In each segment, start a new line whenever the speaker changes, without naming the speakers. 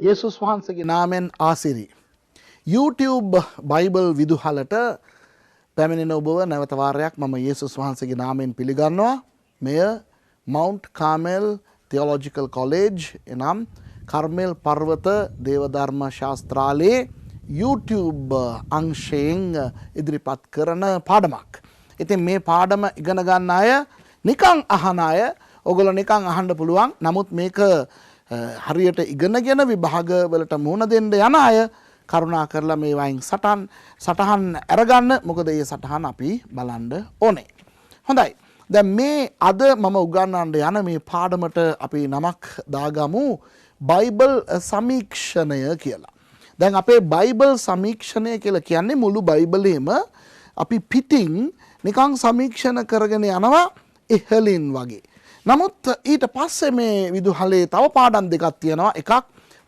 යේසුස් වහන්සේගේ නාමයෙන් ආසිරි. YouTube බයිබල් විදුහලට පැමිණෙන ඔබව නැවත වාරයක් මම යේසුස් වහන්සේගේ නාමයෙන් පිළිගන්නවා. මෙය Mount Carmel Theological College එනම් කර්මෙල් පර්වත දේවධර්ම ශාස්ත්‍රාලයේ YouTube අංශයෙන් ඉදිරිපත් කරන පාඩමක්. ඉතින් මේ පාඩම ඉගෙන ගන්න අය නිකන් අහන අය ඔයගොල්ලෝ නිකන් අහන්න පුළුවන්. නමුත් මේක හරියට ඉගෙනගෙන විභාගවලට මුහුණ දෙන්න යන අය කරුණා කරලා මේ වයින් සටහන් අරගන්න. මොකද මේ සටහන් අපි බලන්න ඕනේ. හොඳයි. දැන් මේ අද මම උගන්වන්න යන මේ පාඩමට අපි නමක් දාගමු බයිබල් සමීක්ෂණය කියලා. දැන් අපේ බයිබල් සමීක්ෂණය කියලා කියන්නේ මුළු බයිබලෙම අපි පිටින් නිකන් සමීක්ෂණ කරගෙන යනවා ඉහලින් වගේ. නමුත් ඊට පස්සේ මේ විදුහලේ තව පාඩම් දෙකක් තියෙනවා. එකක්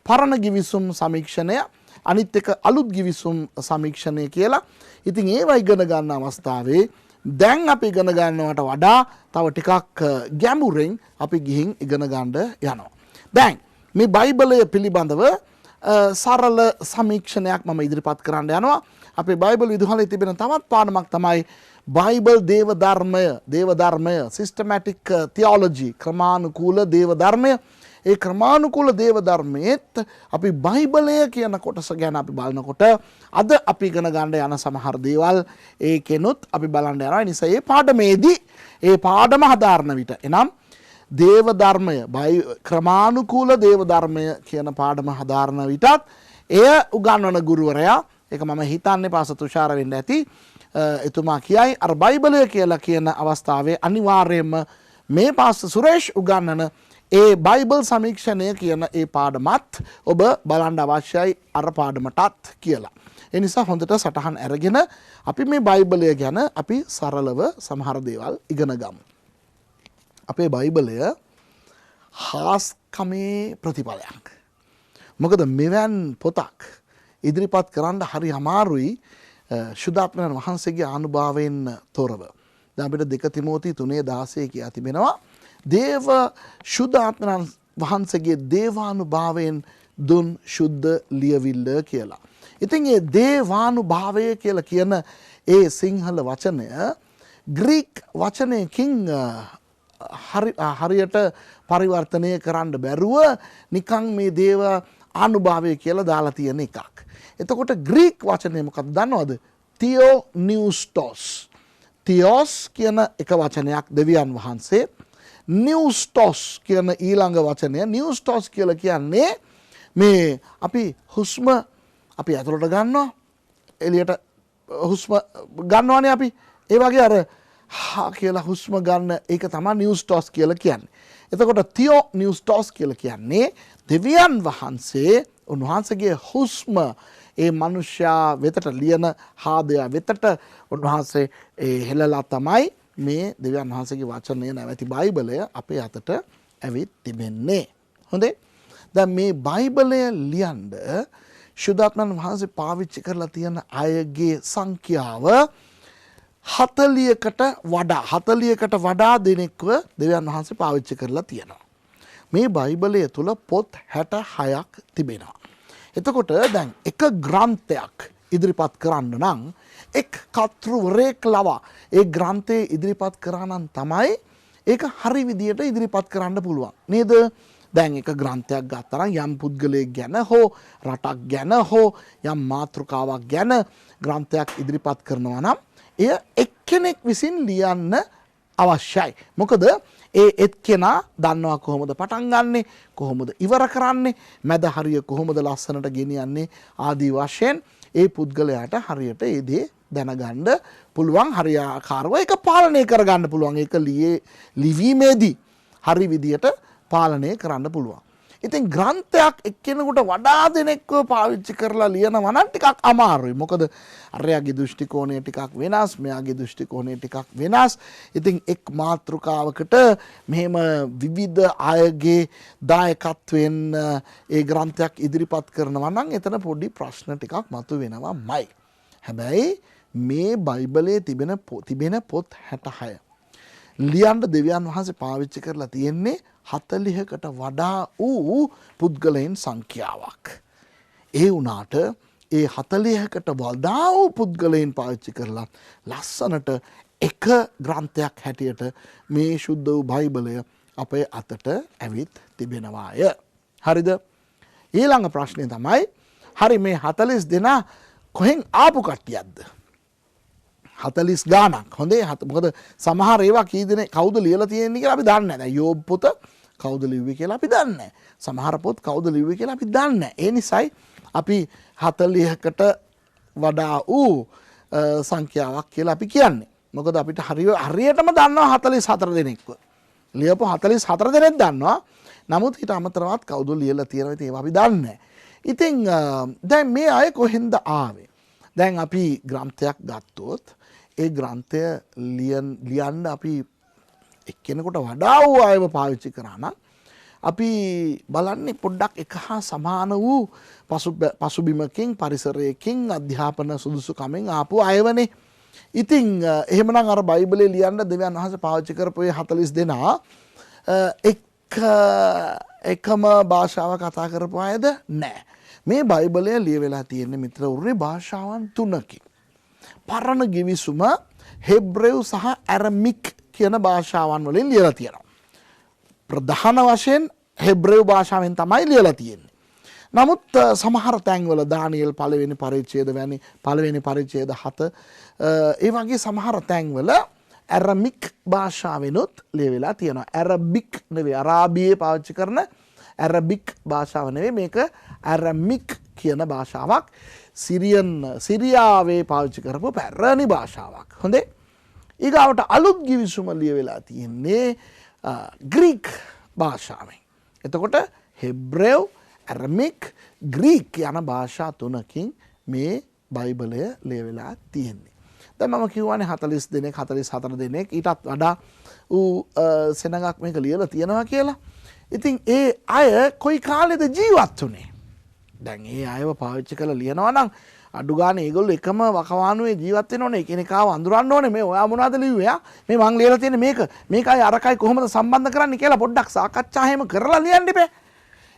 පරණ ගිවිසුම් සමීක්ෂණය, අනිත් එක අලුත් ගිවිසුම් සමීක්ෂණය කියලා. ඉතින් ඒවා ඉගෙන ගන්න අවස්ථාවේ දැන් අපි ඉගෙන ගන්නවට වඩා තව ටිකක් ගැඹුරින් අපි ගිහින් ඉගෙන ගන්න යනවා. දැන් මේ බයිබලය පිළිබඳව සරල සමීක්ෂණයක් මම ඉදිරිපත් කරන්න යනවා. අපේ බයිබල් විදුහලේ තිබෙන තවත් පාඩමක් තමයි බයිබල් දේවධර්මය සිස්ටමැටික් තියොලොජි ක්‍රමානුකූල දේවධර්මය. ඒ ක්‍රමානුකූල දේවධර්මයේත් අපි බයිබලය කියන කොටස ගැන අපි බලනකොට අද අපි ඉගෙන ගන්න යන සමහර දේවල් ඒකෙනුත් අපි බලන්න යනවා. ඒ නිසා මේ පාඩමේදී ඒ පාඩම හදාරන විට එනම් දේවධර්මය ක්‍රමානුකූල දේවධර්මය කියන පාඩම හදාරන විටත් එය උගන්වන ගුරුවරයා ඒක මම හිතන්නේ පාස තුෂාර වෙන්න ඇති. එතුමා කියයි අර බයිබලය කියලා කියන අවස්ථාවේ අනිවාර්යයෙන්ම මේ පාස සුරේෂ් උගන්වන ඒ බයිබල් සමීක්ෂණය කියන ඒ පාඩමත් ඔබ බලන්න අවශ්‍යයි අර පාඩමටත් කියලා. ඒ නිසා හොඳට සටහන් අරගෙන අපි මේ බයිබලය ගැන අපි සරලව සමහර දේවල් ඉගෙන ගමු. අපේ බයිබලය හාස්කමේ ප්‍රතිඵලයක්. මොකද මෙවන් පොතක් ඉදිරිපත් කරන්න හරි අමාරුයි ශුද්ධාත්මයන් වහන්සේගේ ආනුභාවයෙන් තොරව. දැන් අපිට 2 තිමෝති 3:16 කියා තිබෙනවා. දේව ශුද්ධාත්මයන් වහන්සේගේ දේවානුභාවයෙන් දුන් ශුද්ධ ලියවිල්ල කියලා. ඉතින් මේ දේවානුභාවය කියලා කියන ඒ සිංහල වචනය ග්‍රීක වචනයකින් හරියට පරිවර්තනය කරන්න බැරුව නිකන් මේ දේව ආනුභාවය කියලා දාලා තියෙන එකක්. එතකොට ග්‍රීක වචනය මොකක්ද දන්නවද? තියෝනියුස්ටොස්. තියෝස් කියන එක වචනයක් දෙවියන් වහන්සේ. නියුස්ටොස් කියන ඊළඟ වචනය. නියුස්ටොස් කියලා කියන්නේ මේ අපි හුස්ම අපි ඇතුළට ගන්නවා එළියට හුස්ම ගන්නවානේ අපි. ඒ වගේ අර හා කියලා හුස්ම ගන්න ඒක තමයි නියුස්ටොස් කියලා කියන්නේ. එතකොට තියෝනියුස්ටොස් කියලා කියන්නේ දෙවියන් වහන්සේ උන්වහන්සේගේ හුස්ම ඒ මනුෂ්‍යයා වෙතට ලියන හාදයා වෙතට උන්වහන්සේ හෙළලා තමයි මේ දෙවියන් වහන්සේගේ වචනය නැවති බයිබලය අපේ අතට ඇවිත් තිබෙන්නේ. හොඳේ. දැන් මේ බයිබලය ලියන්න ශුද්ධාත්මයන් වහන්සේ පාවිච්චි කරලා තියෙන අයගේ සංඛ්‍යාව 40කට වඩා දෙනෙක්ව දෙවියන් වහන්සේ පාවිච්චි කරලා තියෙනවා. මේ බයිබලය තුල පොත් 66ක් තිබෙනවා. එතකොට දැන් එක ග්‍රන්ථයක් ඉදිරිපත් කරන්න නම් එක් කර්තෘවරයෙක් ලවා ඒ ග්‍රන්ථය ඉදිරිපත් කරා නම් තමයි ඒක හරි විදියට ඉදිරිපත් කරන්න පුළුවන් නේද? දැන් එක ග්‍රන්ථයක් ගත්තා නම් යම් පුද්ගලයෙක් ගැන හෝ රටක් ගැන හෝ යම් මාතෘකාවක් ගැන ග්‍රන්ථයක් ඉදිරිපත් කරනවා නම් එය එක්කෙනෙක් විසින් ලියන්න අවශ්‍යයි. මොකද ඒ එක්කෙනා දන්නවා කොහොමද පටන් ගන්නෙ, කොහොමද ඉවර කරන්නේ, මැද හරිය කොහොමද ලස්සනට ගෙනියන්නේ ආදී වශයෙන් ඒ පුද්ගලයාට හරියට ඒ දේ දැනගන්න පුළුවන්. හරියාකාරව ඒක පාලනය කරගන්න පුළුවන්. ඒක ලිවීමේදී හරි විදියට පාලනය කරන්න පුළුවන්. ඉතින් ග්‍රන්ථයක් එක්කෙනෙකුට වඩා දෙනෙක්ව පාවිච්චි කරලා ලියනවා නම් ටිකක් අමාරුයි. මොකද අරයාගේ දෘෂ්ටි කෝණය ටිකක් වෙනස්, මෙයාගේ දෘෂ්ටි කෝණය ටිකක් වෙනස්. ඉතින් එක් මාතෘකාවකට මෙහෙම විවිධ අයගේ දායකත්වයෙන් ඒ ග්‍රන්ථයක් ඉදිරිපත් කරනවා නම් එතන පොඩි ප්‍රශ්න ටිකක් මතුවෙනවාමයි. හැබැයි මේ බයිබලයේ තිබෙන පොත් 66. ලියන්න දෙවියන් වහන්සේ පාවිච්චි කරලා තියෙන්නේ 40කට වඩා වූ පුද්ගලයන් සංඛ්‍යාවක්. ඒ වුණාට ඒ 40කට වඩා වූ පුද්ගලයන් පාවිච්චි කරලා ලස්සනට එක ග්‍රන්ථයක් හැටියට මේ ශුද්ධ වූ බයිබලය අපේ අතට ඇවිත් තිබෙනවාය. හරිද? ඊළඟ ප්‍රශ්නේ තමයි හරි මේ 40 දෙනා කොහෙන් ආපු කට්ටියක්ද? 40 ගානක්. හොඳේ. මොකද සමහර ඒවා කී දෙනෙක් කවුද ලියලා තියෙන්නේ කියලා අපි දන්නේ නැහැ. දැන් යෝබ් පොත කවුද ලිව්වේ කියලා අපි දන්නේ නැහැ. සමහර පොත් කවුද ලිව්වේ කියලා අපි දන්නේ නැහැ. ඒ නිසායි අපි 40කට වඩා වූ සංඛ්‍යාවක් කියලා අපි කියන්නේ. මොකද අපිට හරියටම දන්නවා 44 දෙනෙක්ව. ලියපු 44 දෙනෙක් දන්නවා. නමුත් ඊට අමතරවත් කවුද ලියලා තියෙනවද ඒවා අපි දන්නේ නැහැ. ඉතින් දැන් මේ අය කොහෙන්ද ආවේ? දැන් අපි ග්‍රන්ථයක් ගත්තොත් ඒ ග්‍රන්ථය ලියන්න අපි එක්කෙනෙකුට වඩා වූ අයව පාවිච්චි කරා නම් අපි බලන්නේ පොඩ්ඩක් එක හා සමාන වූ පසුබිමකින් පරිසරයකින් අධ්‍යාපන සුදුසුකමෙන් ආපු අයවනේ. ඉතින් එහෙමනම් අර බයිබලේ ලියන්න දෙවියන් වහන්සේ පාවිච්චි කරපු 40 දෙනා එකම භාෂාව කතා කරපු අයද නැහැ. මේ බයිබලය ලියවෙලා තියෙන්නේ මිත්‍රවරුනි භාෂාවන් 3කින්. පරණ ගිවිසුම හෙබ්‍රෙව් සහ ඇරමික් කියන භාෂාවන් වලින් ලියලා තියෙනවා. ප්‍රධාන වශයෙන් හෙබ්‍රෙව් භාෂාවෙන් තමයි ලියලා තියෙන්නේ. නමුත් සමහර තැන්වල දානියෙල් පළවෙනි පරිච්ඡේද වැනි පළවෙනි පරිච්ඡේද 7 ඒ වගේ සමහර තැන්වල ඇරමික් භාෂාවෙනුත් ලියවිලා තියෙනවා. ඇරබික් නෙවෙයි අරාබියේ පාවිච්චි කරන ඇරබික් භාෂාව නෙවෙයි මේක ඇරමික් කියන භාෂාවක්. සිරියාවේ පාවිච්චි කරපු පැරණි භාෂාවක්. හොඳේ. ඊගාවට අලුත් ගිවිසුම ලියවිලා තියෙන්නේ ග්‍රීක් භාෂාවෙන්. එතකොට හෙබ්‍රෙව් ඇරමික් ග්‍රීක් යන භාෂා 3කින් මේ බයිබලය ලියවිලා තියෙන්නේ. දැන් මම කියවනේ 40 දෙනෙක් 44 දෙනෙක් ඊටත් වඩා ඌ සෙනඟක් මේක ලියලා තියෙනවා කියලා. ඉතින් ඒ අය කොයි කාලෙද ජීවත් වුනේ? දැන් ඒ අයව පාවිච්චි කරලා ලියනවා නම් අඩු ගානේ ඒගොල්ලෝ එකම වකවානුවේ ජීවත් වෙන්න ඕනේ. එකිනෙකාව අඳුරන්න ඕනේ. මේ ඔයා මොනවද ලිව්වේ? මේ මං ලියලා තියෙන්නේ මේකයි අරකයි කොහොමද සම්බන්ධ කරන්නේ කියලා පොඩ්ඩක් සාකච්ඡා එහෙම කරලා ලියන්න ඉබේ.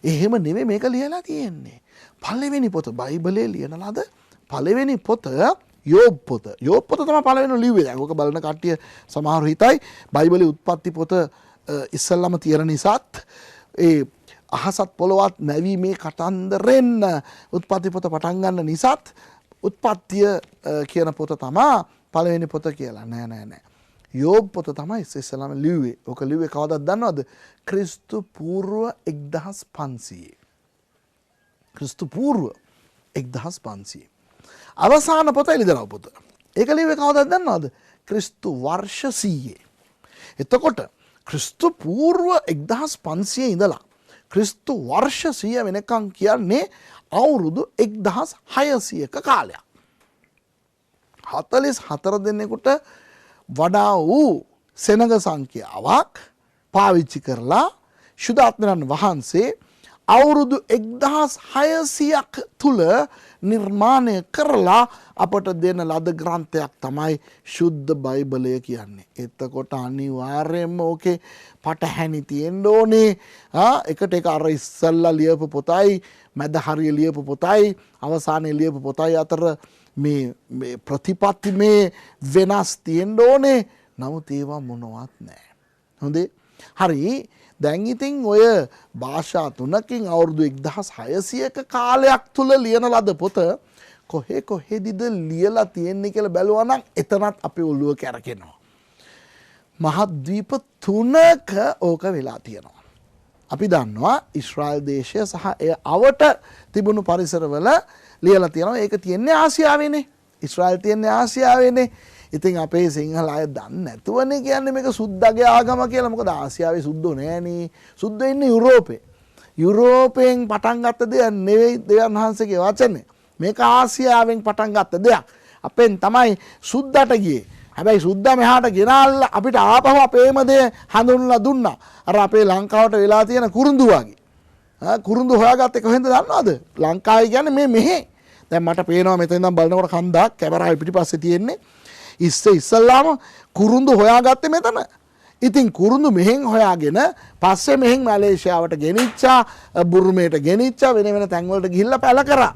එහෙම නෙමෙයි මේක ලියලා තියෙන්නේ. පළවෙනි පොත බයිබලයේ ලියන ලද පළවෙනි පොත යෝබ් පොත. යෝබ් පොත තමයි පළවෙනි ලිව්වේ. දැන් ඔක බලන කට්ටිය සමහරව හිතයි බයිබලයේ උත්පත්ති පොත ඉස්සල්ලාම තියෙන නිසාත් ඒ අහසත් පොළොවත් නැවීමේ කතන්දරෙන් උත්පත්ති පොත පටන් ගන්න නිසාත් උත්පත්තිය කියන පොත තමයි පළවෙනි පොත කියලා. නෑ. යෝබ් පොත තමයි ඉස්සෙල්ලාම ලිව්වේ. ඔක ලිව්වේ කවදාද දන්නවද? ක්‍රිස්තු පූර්ව 1500. ක්‍රිස්තු පූර්ව 1500. අවසාන පොත එළිදරව් පොත. ඒක ලිව්වේ කවදාද දන්නවද? ක්‍රිස්තු වර්ෂ 100. එතකොට ක්‍රිස්තු පූර්ව 1500 ඉඳලා ක්‍රිස්තු වර්ෂ 100 වෙනකන් කියන්නේ අවුරුදු 1600ක කාලයක්. 44 දෙනෙකුට වඩා වූ සෙනඟ සංඛ්‍යාවක් පාවිච්චි කරලා ශුද්ධාත්මයන් වහන්සේ අවුරුදු 1600ක් තුල නිර්මාණය කරලා අපට දෙන ලද ග්‍රන්ථයක් තමයි ශුද්ධ බයිබලය කියන්නේ. එතකොට අනිවාර්යයෙන්ම ඕකේ පටහැනි තියෙන්න ඕනේ. එකට එක අර ඉස්සල්ලා ලියපු පොතයි මැද හරිය ලියපු පොතයි අවසානයේ ලියපු පොතයි අතර මේ ප්‍රතිපත්ති මේ වෙනස් තියෙන්න ඕනේ. නමුත් ඒවා මොනවත් නැහැ. හොඳේ. හරි. දැන් ඉතින් ඔය භාෂා 3කින් අවුරුදු 1600ක කාලයක් තුල ලියන ලද පොත කොහෙදිද ලියලා තියෙන්නේ කියලා බැලුවා නම් එතනත් අපේ ඔළුව කැරකෙනවා. මහද්වීප 3ක ඕක වෙලා තියෙනවා. අපි දන්නවා ඊශ්‍රායල් දේශය සහ එය අවට තිබුණු පරිසරවල ලියලා තියෙනවා. ඒක තියෙන්නේ ආසියාවේනේ. ඊශ්‍රායල් තියෙන්නේ ආසියාවේනේ. ඉතින් අපේ සිංහල අය දන්නේ නැතුවනේ කියන්නේ මේක සුද්දගේ ආගම කියලා. මොකද ආසියාවේ සුද්දෝ නෑනේ. සුද්දෝ ඉන්නේ යුරෝපේ. යුරෝපයෙන් පටන් ගත්ත දෙයක් නෙවෙයි දෙවියන් වහන්සේගේ වචනේ. මේක ආසියාවෙන් පටන් ගත්ත දෙයක්. අපෙන් තමයි සුද්දට ගියේ. හැබැයි සුද්දා මෙහාට ගෙනාල්ලා අපිට ආපහු අපේම දේ හඳුන්ලා දුන්නා. අර අපේ ලංකාවට වෙලා තියෙන kurundu වගේ. kurundu හොයාගත්තේ කොහෙන්ද දන්නවද? ලංකාවේ කියන්නේ මේ මෙහෙ. දැන් මට පේනවා මෙතන ඉඳන් බලනකොට කන්දක් කැමරාවේ පිටිපස්සේ තියෙන්නේ. ඉස්සෙල්ලාම kurundu හොයාගත්තේ මෙතන. ඉතින් කුරුඳු මෙහෙන් හොයාගෙන පස්සේ මෙහෙන් මැලේසියාවට ගෙනිච්චා, බුරුමේට ගෙනිච්චා, වෙන වෙන තැන්වලට ගිහිල්ලා පැල කරා.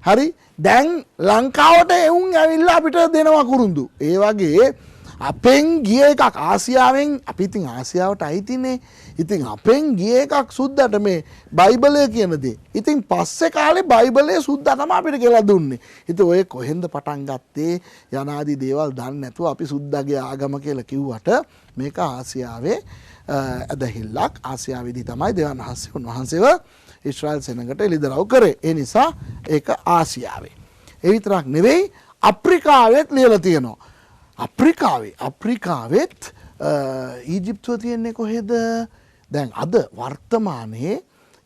හරි? දැන් ලංකාවට එවුන් ඇවිල්ලා අපිට දෙනවා කුරුඳු. ඒ වගේ අපෙන් ගිය එකක් ආසියාවෙන් අපි ඉතින් ආසියාවට අයිතිනේ. ඉතින් අපෙන් ගිය එකක් සුද්දට මේ බයිබලය කියන දේ. ඉතින් පස්සේ කාලේ බයිබලය සුද්දා තමයි අපිට කියලා දුන්නේ. ඉතින් ඔය කොහෙන්ද පටන් ගත්තේ යනාදී දේවල් දන්නේ නැතුව අපි සුද්දාගේ ආගම කියලා කිව්වට මේක ආසියාවේ ඇදහිල්ලක්. ආසියාවේදී තමයි දෙවියන් වහන්සේ උන්වහන්සේව ඊශ්‍රායල් සෙනඟට එළිදරව් කරේ. ඒ නිසා ඒක ආසියාවේ. ඒ විතරක් නෙවෙයි අප්‍රිකාවෙත් ලියලා තියෙනවා. අප්‍රිකාවෙත් ඊජිප්තුව තියෙන්නේ කොහෙද? දැන් අද වර්තමානයේ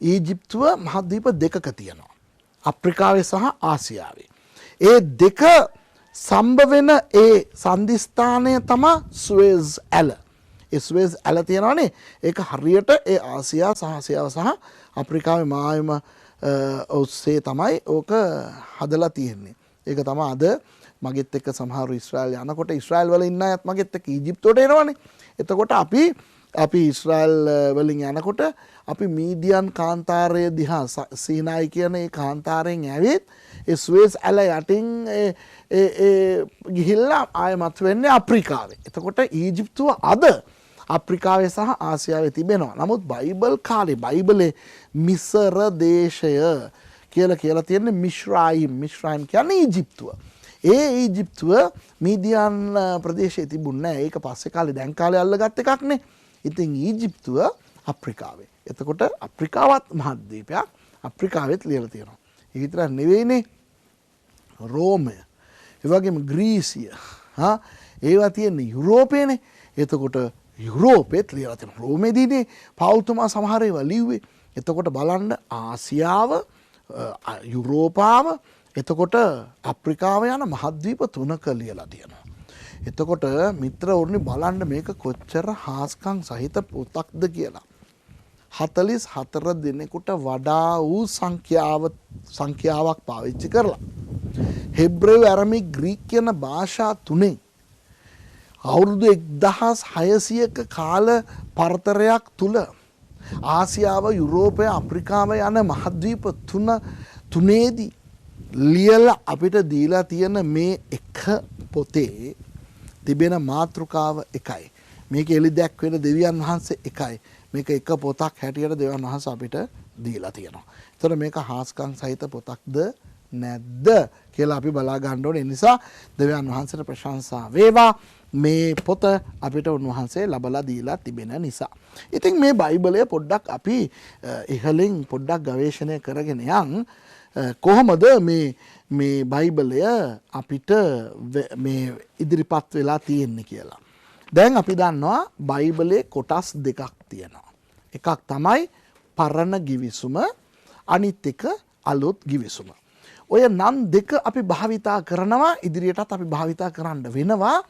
ඊජිප්තුව මහද්වීප දෙකක තියෙනවා. අප්‍රිකාවේ සහ ආසියාවේ. ඒ දෙක සම්බ වෙන ඒ සන්ධිස්ථානය තමයි සුවේස් ඇල. ඒ සුවේස් ඇල තියෙනවානේ. ඒක හරියට ඒ ආසියා සහ ආසියාව සහ අප්‍රිකාවේ මායම ඔස්සේ තමයි ඕක හදලා තියෙන්නේ. ඒක තමයි අද මගෙත් එක්ක සමහරු ඊශ්‍රායල් යනකොට ඊශ්‍රායල් වල ඉන්න අයත් මගෙත් එක්ක ඊජිප්තුවට එනවනේ. එතකොට අපි ඊශ්‍රායල් වලින් යනකොට අපි මීඩියන් කාන්තාරය දිහා සීනායි කියන ඒ කාන්තාරයෙන් ඇවිත් ඒ ස්වේස් ඇල යටින් ගිහිල්ලා ආයමත් වෙන්නේ අප්‍රිකාවේ. එතකොට ඊජිප්තුව අද අප්‍රිකාවේ සහ ආසියාවේ තිබෙනවා. නමුත් බයිබල් කාලේ බයිබලේ මිසර දේශය කියලා තියෙන්නේ මිශ්‍රායිම් කියන්නේ ඊජිප්තුව. ඒ ඊජිප්තුව මීඩියන් ප්‍රදේශයේ තිබුණේ නැහැ. ඒක පස්සේ කාලේ දැන් කාලේ අල්ලගත් එකක් නේ. ඉතින් ඊජිප්තුව අප්‍රිකාවේ. එතකොට අප්‍රිකාවත් මහද්වීපයක්. අප්‍රිකාවෙත් ලියලා තියෙනවා. ඒ විතරක් නෙවෙයිනේ රෝමය. ඒ වගේම ග්‍රීසිය. ඒවා තියෙන්නේ යුරෝපේනේ. එතකොට යුරෝපෙත් ලියලා තියෙනවා. රෝමේදීනේ පෞල්තුමා සමහර ඒවා ලිව්වේ. එතකොට බලන්න ආසියාව, යුරෝපාව, එතකොට අප්‍රිකාව යන මහද්වීප තුනක ලියලා තියෙනවා. එතකොට මිත්‍රවරුනි බලන්න මේක කොච්චර හාස්කම් සහිත පොතක්ද කියලා. 44 දිනෙකට වඩා වූ සංඛ්‍යාවක් පාවිච්චි කරලා හෙබ්‍රේව ඇරමික් ග්‍රීක කියන භාෂා තුනෙන් අවුරුදු 1600ක කාල පරතරයක් තුල ආසියාව, යුරෝපය, අප්‍රිකාව යන මහද්වීප තුනේදී ලියලා අපිට දීලා තියෙන මේ එක පොතේ තිබෙන මාතෘකාව එකයි. මේක එලි දැක්වෙන දෙවියන් වහන්සේ එකයි. මේක එක පොතක් හැටියට දෙවියන් වහන්සේ අපිට දීලා තියෙනවා. ඒතර මේක හාස්කම් සහිත පොතක්ද නැද්ද කියලා අපි බලා ගන්න ඕනේ. ඒ නිසා දෙවියන් වහන්සේට ප්‍රශංසා වේවා. මේ පොත අපිට උන්වහන්සේ ලබලා දීලා තිබෙන නිසා. ඉතින් මේ බයිබලය පොඩ්ඩක් අපි ඉහළින් පොඩ්ඩක් ගවේෂණය කරගෙන යන් කොහොමද මේ බයිබලය අපිට මේ ඉදිරිපත් වෙලා තියෙන්නේ කියලා. දැන් අපි දන්නවා බයිබලයේ කොටස් දෙකක් තියෙනවා. එකක් තමයි පරණ ගිවිසුම, අනිත් එක අලුත් ගිවිසුම. ඔය නම් දෙක අපි භාවිතා කරනවා, ඉදිරියටත් අපි භාවිතා කරන්න වෙනවා.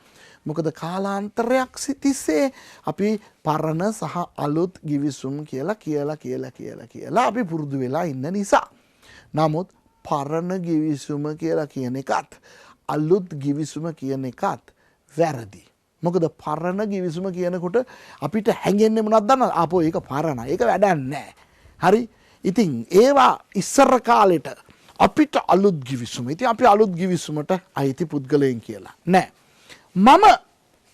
මොකද කාලාන්තරයක් තිස්සේ අපි පරණ සහ අලුත් ගිවිසුම් කියලා අපි පුරුදු වෙලා ඉන්න නිසා. නමුත් පරණ ගිවිසුම කියලා කියන එකත් අලුත් ගිවිසුම කියන එකත් වැරදි. මොකද පරණ ගිවිසුම කියනකොට අපිට හැඟෙන්නේ මොනවද දන්නවද? ආපෝ ඒක පරණයි. ඒක වැඩක් නැහැ. හරි? ඉතින් ඒවා ඉස්සර කාලෙට අපිට අලුත් ගිවිසුම. ඉතින් අපි අලුත් ගිවිසුමට අයිති පුද්ගලයන් කියලා නෑ. මම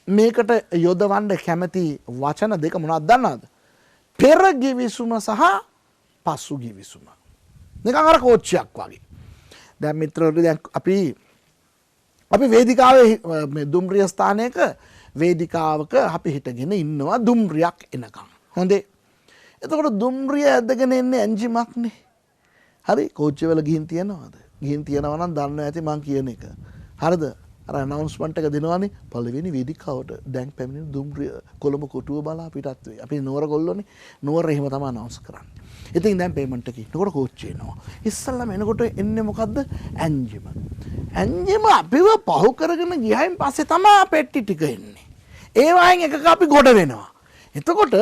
මේකට යොදවන්න කැමති වචන දෙක මොනවද දන්නවද? පෙර ගිවිසුම සහ පසු ගිවිසුම. නිකන් අර කෝච්චියක් වගේ. දැන් මිත්‍රවරු දැන් අපි වේදිකාවේ මේ දුම්රිය ස්ථානයක වේදිකාවක අපි හිටගෙන ඉන්නවා දුම්රියක් එනකම්. හොඳේ. එතකොට දුම්රිය ඇදගෙන එන්නේ එන්ජිමක්නේ. හරි කෝච්චිය වල ගිහින් තියනවාද? ගිහින් තියනවා නම් දන්නවා ඇති මං කියන එක. හරිද? අර අනවුන්ස්මන්ට් එක දෙනවානේ පළවෙනි වේදිකාවට දැන් පැමිණෙන දුම්රිය කොළඹ කොටුව බලා පිටත් වෙයි. අපි නුවර ගොල්ලෝනේ. නුවර එහෙම තමයි අනවුන්ස් කරන්නේ. ඉතින් දැන් පේමන්ට් එක ඉන්නකොට කෝච්චිය එනවා. ඉස්සල්ලාම එනකොට එන්නේ මොකද්ද? ඇන්ජිම. ඇන්ජිම අපිව පහු කරගෙන ගියයින් පස්සේ තමයි පෙට්ටි ටික එන්නේ. ඒ වයින් එකක අපි ගොඩ වෙනවා. එතකොට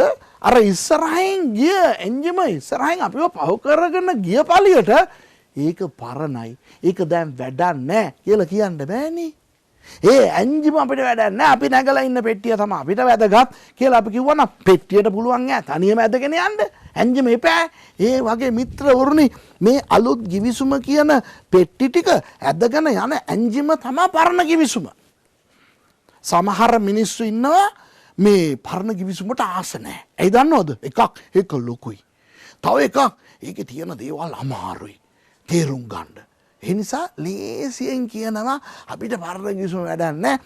අර ඉස්සරහින් ගිය එන්ජිම ඉස්සරහින් අපිව පහු කරගෙන ගිය පළියට ඒක පරණයි. ඒක දැන් වැඩක් නැහැ කියලා කියන්න බෑනේ. ඒ ඇන්ජිම අපිට වැඩක් නැහැ. අපි නැගලා ඉන්න පෙට්ටිය තමයි අපිට වැදගත් කියලා අපි කිව්වනම් පෙට්ටියට පුළුවන් ඈ තනියම ඇදගෙන යන්න. ඇන්ජිම එපා. ඒ වගේ මිත්‍රවරුනි මේ අලුත් givisuma කියන පෙට්ටි ටික ඇදගෙන යන ඇන්ජිම තමයි පරණ givisuma. සමහර මිනිස්සු ඉන්නවා මේ පරණ givisumට ආස නැහැ. ඒ දන්නවද? එක ලොකුයි. තව එකක් ඒකේ තියෙන දේවල් අමාරුයි. තේරුම් ගන්න. ඒ නිසා ලේසියෙන් කියනවා අපිට පරණ givisuma වැඩක් නැහැ.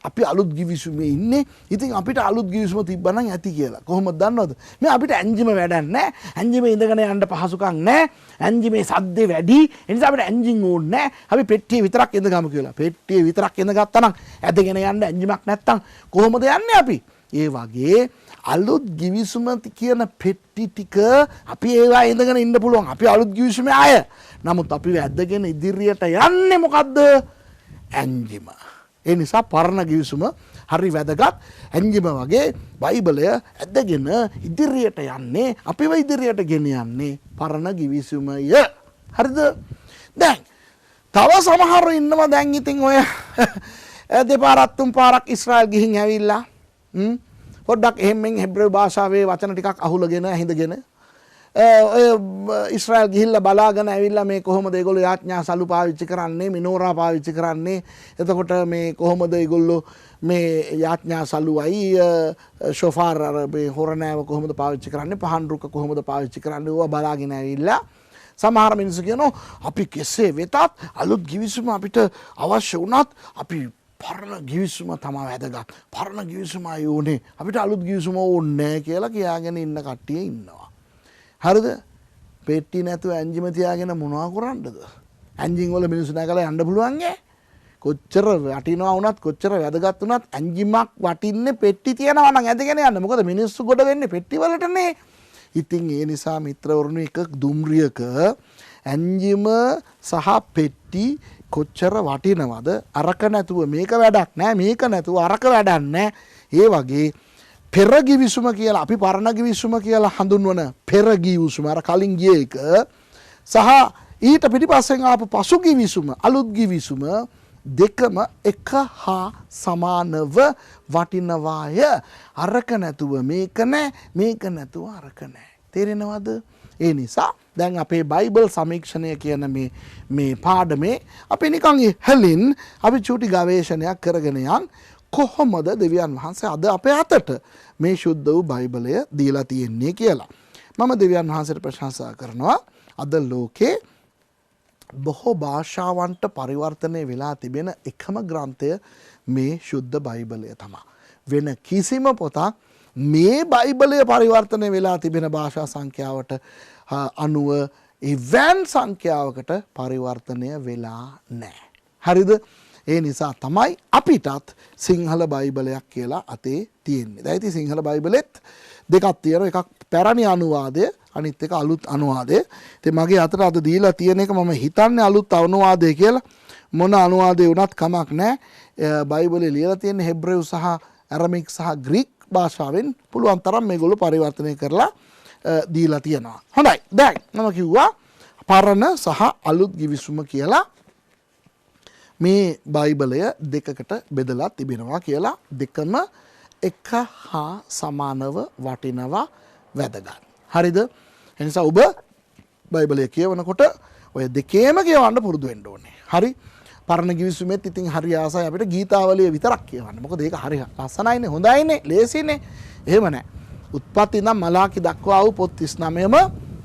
අපි අලුත් givisumේ ඉන්නේ. ඉතින් අපිට අලුත් givisuma තිබ්බනම් ඇති කියලා. කොහොමද දන්නවද? මේ අපිට ඇන්ජිම වැඩක් නැහැ. ඇන්ජිමේ ඉඳගෙන යන්න පහසුකම් නැහැ. ඇන්ජිමේ සද්දේ වැඩි. ඒ නිසා අපිට ඇන්ජින් ඕනේ නැහැ. අපි පෙට්ටියේ විතරක් ඉඳගමු කියලා. පෙට්ටියේ විතරක් ඉඳගත්තා නම් ඇදගෙන යන්න ඇන්ජිමක් නැත්තම් කොහොමද යන්නේ අපි? ඒ වගේ අලුත් givisuma කියන පෙට්ටි ටික අපි ඒවා ඉඳගෙන ඉන්න පුළුවන්. අපි අලුත් givisumේ අය. නමුත් අපි වැද්දගෙන ඉදිරියට යන්නේ මොකද්ද? ඇන්ජිම. ඒ නිසා පරණ givisuma හරි වැදගත්. ඇන්ජිම වගේ බයිබලය ඇදගෙන ඉදිරියට යන්නේ අපිව ඉදිරියට ගෙන යන්නේ පරණ givisumය. හරිද? දැන් තව සමහරව ඉන්නවා දැන් ඉතින් ඔය දෙපාරක් තුන් පාරක් ඊශ්‍රායල් ගිහින් ඇවිල්ලා පොඩ්ඩක් එහෙම්ෙන් හෙබ්‍රේව භාෂාවේ වචන ටිකක් අහුලගෙන ඇහිඳගෙන ඔය ඊශ්‍රායල් ගිහිල්ලා බලාගෙන ඇවිල්ලා මේ කොහොමද ඒගොල්ලෝ යාඥා සලු පාවිච්චි කරන්නේ මිනෝරා පාවිච්චි කරන්නේ එතකොට මේ කොහොමද ඒගොල්ලෝ මේ යාඥා සලුවයි ෂෝෆාර් මේ හොරණෑව කොහොමද පාවිච්චි කරන්නේ පහන් රුක කොහොමද පාවිච්චි කරන්නේ ඕවා බලාගෙන ඇවිල්ලා සමහර මිනිස්සු කියනවා අපි කෙසේ වෙතත් අලුත් givisuma අපිට අවශ්‍ය වුණත් අපි පරණ givisuma තමයි වැදගත්. පරණ givisuma යෝනේ. අපිට අලුත් givisuma ඕනේ නැහැ කියලා කියාගෙන ඉන්න කට්ටිය ඉන්නවා. හරිද? පෙට්ටි නැතුව ඇන්ජිම තියාගෙන මොනවා කරන්නද? ඇන්ජින් වල මිනිස්සු නැගලා යන්න පුළුවන් ඈ. කොච්චර වටිනවා වුණත් කොච්චර වැදගත් වුණත් ඇන්ජිමක් වටින්නේ පෙට්ටි තියනවා නම් ඇදගෙන යන්න. මොකද මිනිස්සු ගොඩ වෙන්නේ පෙට්ටි වලටනේ. ඉතින් ඒ නිසා මිත්‍රවරුනි එක දුම්රියක ඇන්ජිම සහ පෙට්ටි කොච්චර වටිනවද? අරක නැතුව මේක වැඩක් නෑ, මේක නැතුව අරක වැඩක් නෑ. ඒ වගේ පෙර givisuma කියලා අපි පරණ givisuma කියලා හඳුන්වන පෙර givisuma අර කලින් ගිය එක සහ ඊට පිටිපස්සෙන් ආපු පසු givisuma අලුත් givisuma දෙකම එක හා සමානව වටිනවාය. අරක නැතුව මේක නෑ, මේක නැතුව අරක නෑ. තේරෙනවද? ඒ නිසා දැන් අපේ බයිබල් සමීක්ෂණය කියන මේ පාඩමේ අපි නිකන් ඉහලින් අපි චූටි ගවේෂණයක් කරගෙන යන් කොහොමද දෙවියන් වහන්සේ අද අපේ අතට මේ ශුද්ධ වූ බයිබලය දීලා තියෙන්නේ කියලා. මම දෙවියන් වහන්සේට ප්‍රශංසා කරනවා. අද ලෝකේ බොහෝ භාෂාවන්ට පරිවර්තනය වෙලා තිබෙන එකම ග්‍රන්ථය මේ ශුද්ධ බයිබලය තමයි. වෙන කිසිම පොතක් මේ බයිබලය පරිවර්තනය වෙලා තිබෙන භාෂා සංඛ්‍යාවට අනුව ඉවැන් සංඛ්‍යාවකට පරිවර්තනය වෙලා නැහැ. හරිද? ඒ නිසා තමයි අපිටත් සිංහල බයිබලයක් කියලා අතේ තියෙන්නේ. දැන් ඉතින් සිංහල බයිබලෙත් දෙකක් තියෙනවා. එකක් පැරණි අනුවාදය, අනිත් එක අලුත් අනුවාදය. ඉතින් මගේ අතට අද දීලා තියෙන එක මම හිතන්නේ අලුත් අනුවාදය කියලා. මොන අනුවාදේ වුණත් කමක් නැහැ. බයිබලේ ලියලා තියෙන හෙබ්‍රේව සහ ඇරමික් සහ ග්‍රීක් භාෂාවෙන් පුළුවන් තරම් මේගොල්ලෝ පරිවර්තනය කරලා දීලා තියෙනවා. හොඳයි. දැන් මම කිව්වා පරණ සහ අලුත් givisuma කියලා මේ බයිබලය දෙකකට බෙදලා තිබෙනවා කියලා. දෙකම එක හා සමානව වටිනවා වැදගත්. හරිද? ඒ නිසා ඔබ බයිබලය කියවනකොට ඔය දෙකේම කියවන්න පුරුදු වෙන්න ඕනේ. හරි? පරණ givisumෙත් ඉතින් හරි ආසයි අපිට ගීතාවලිය විතරක් කියවන්න. මොකද ඒක හරි ලස්සනයිනේ, හොඳයිනේ, ලේසිනේ. එහෙම නැහැ. උත්පත්ති ඉඳන් මලාකි දක්වා වූ පොත් 39ම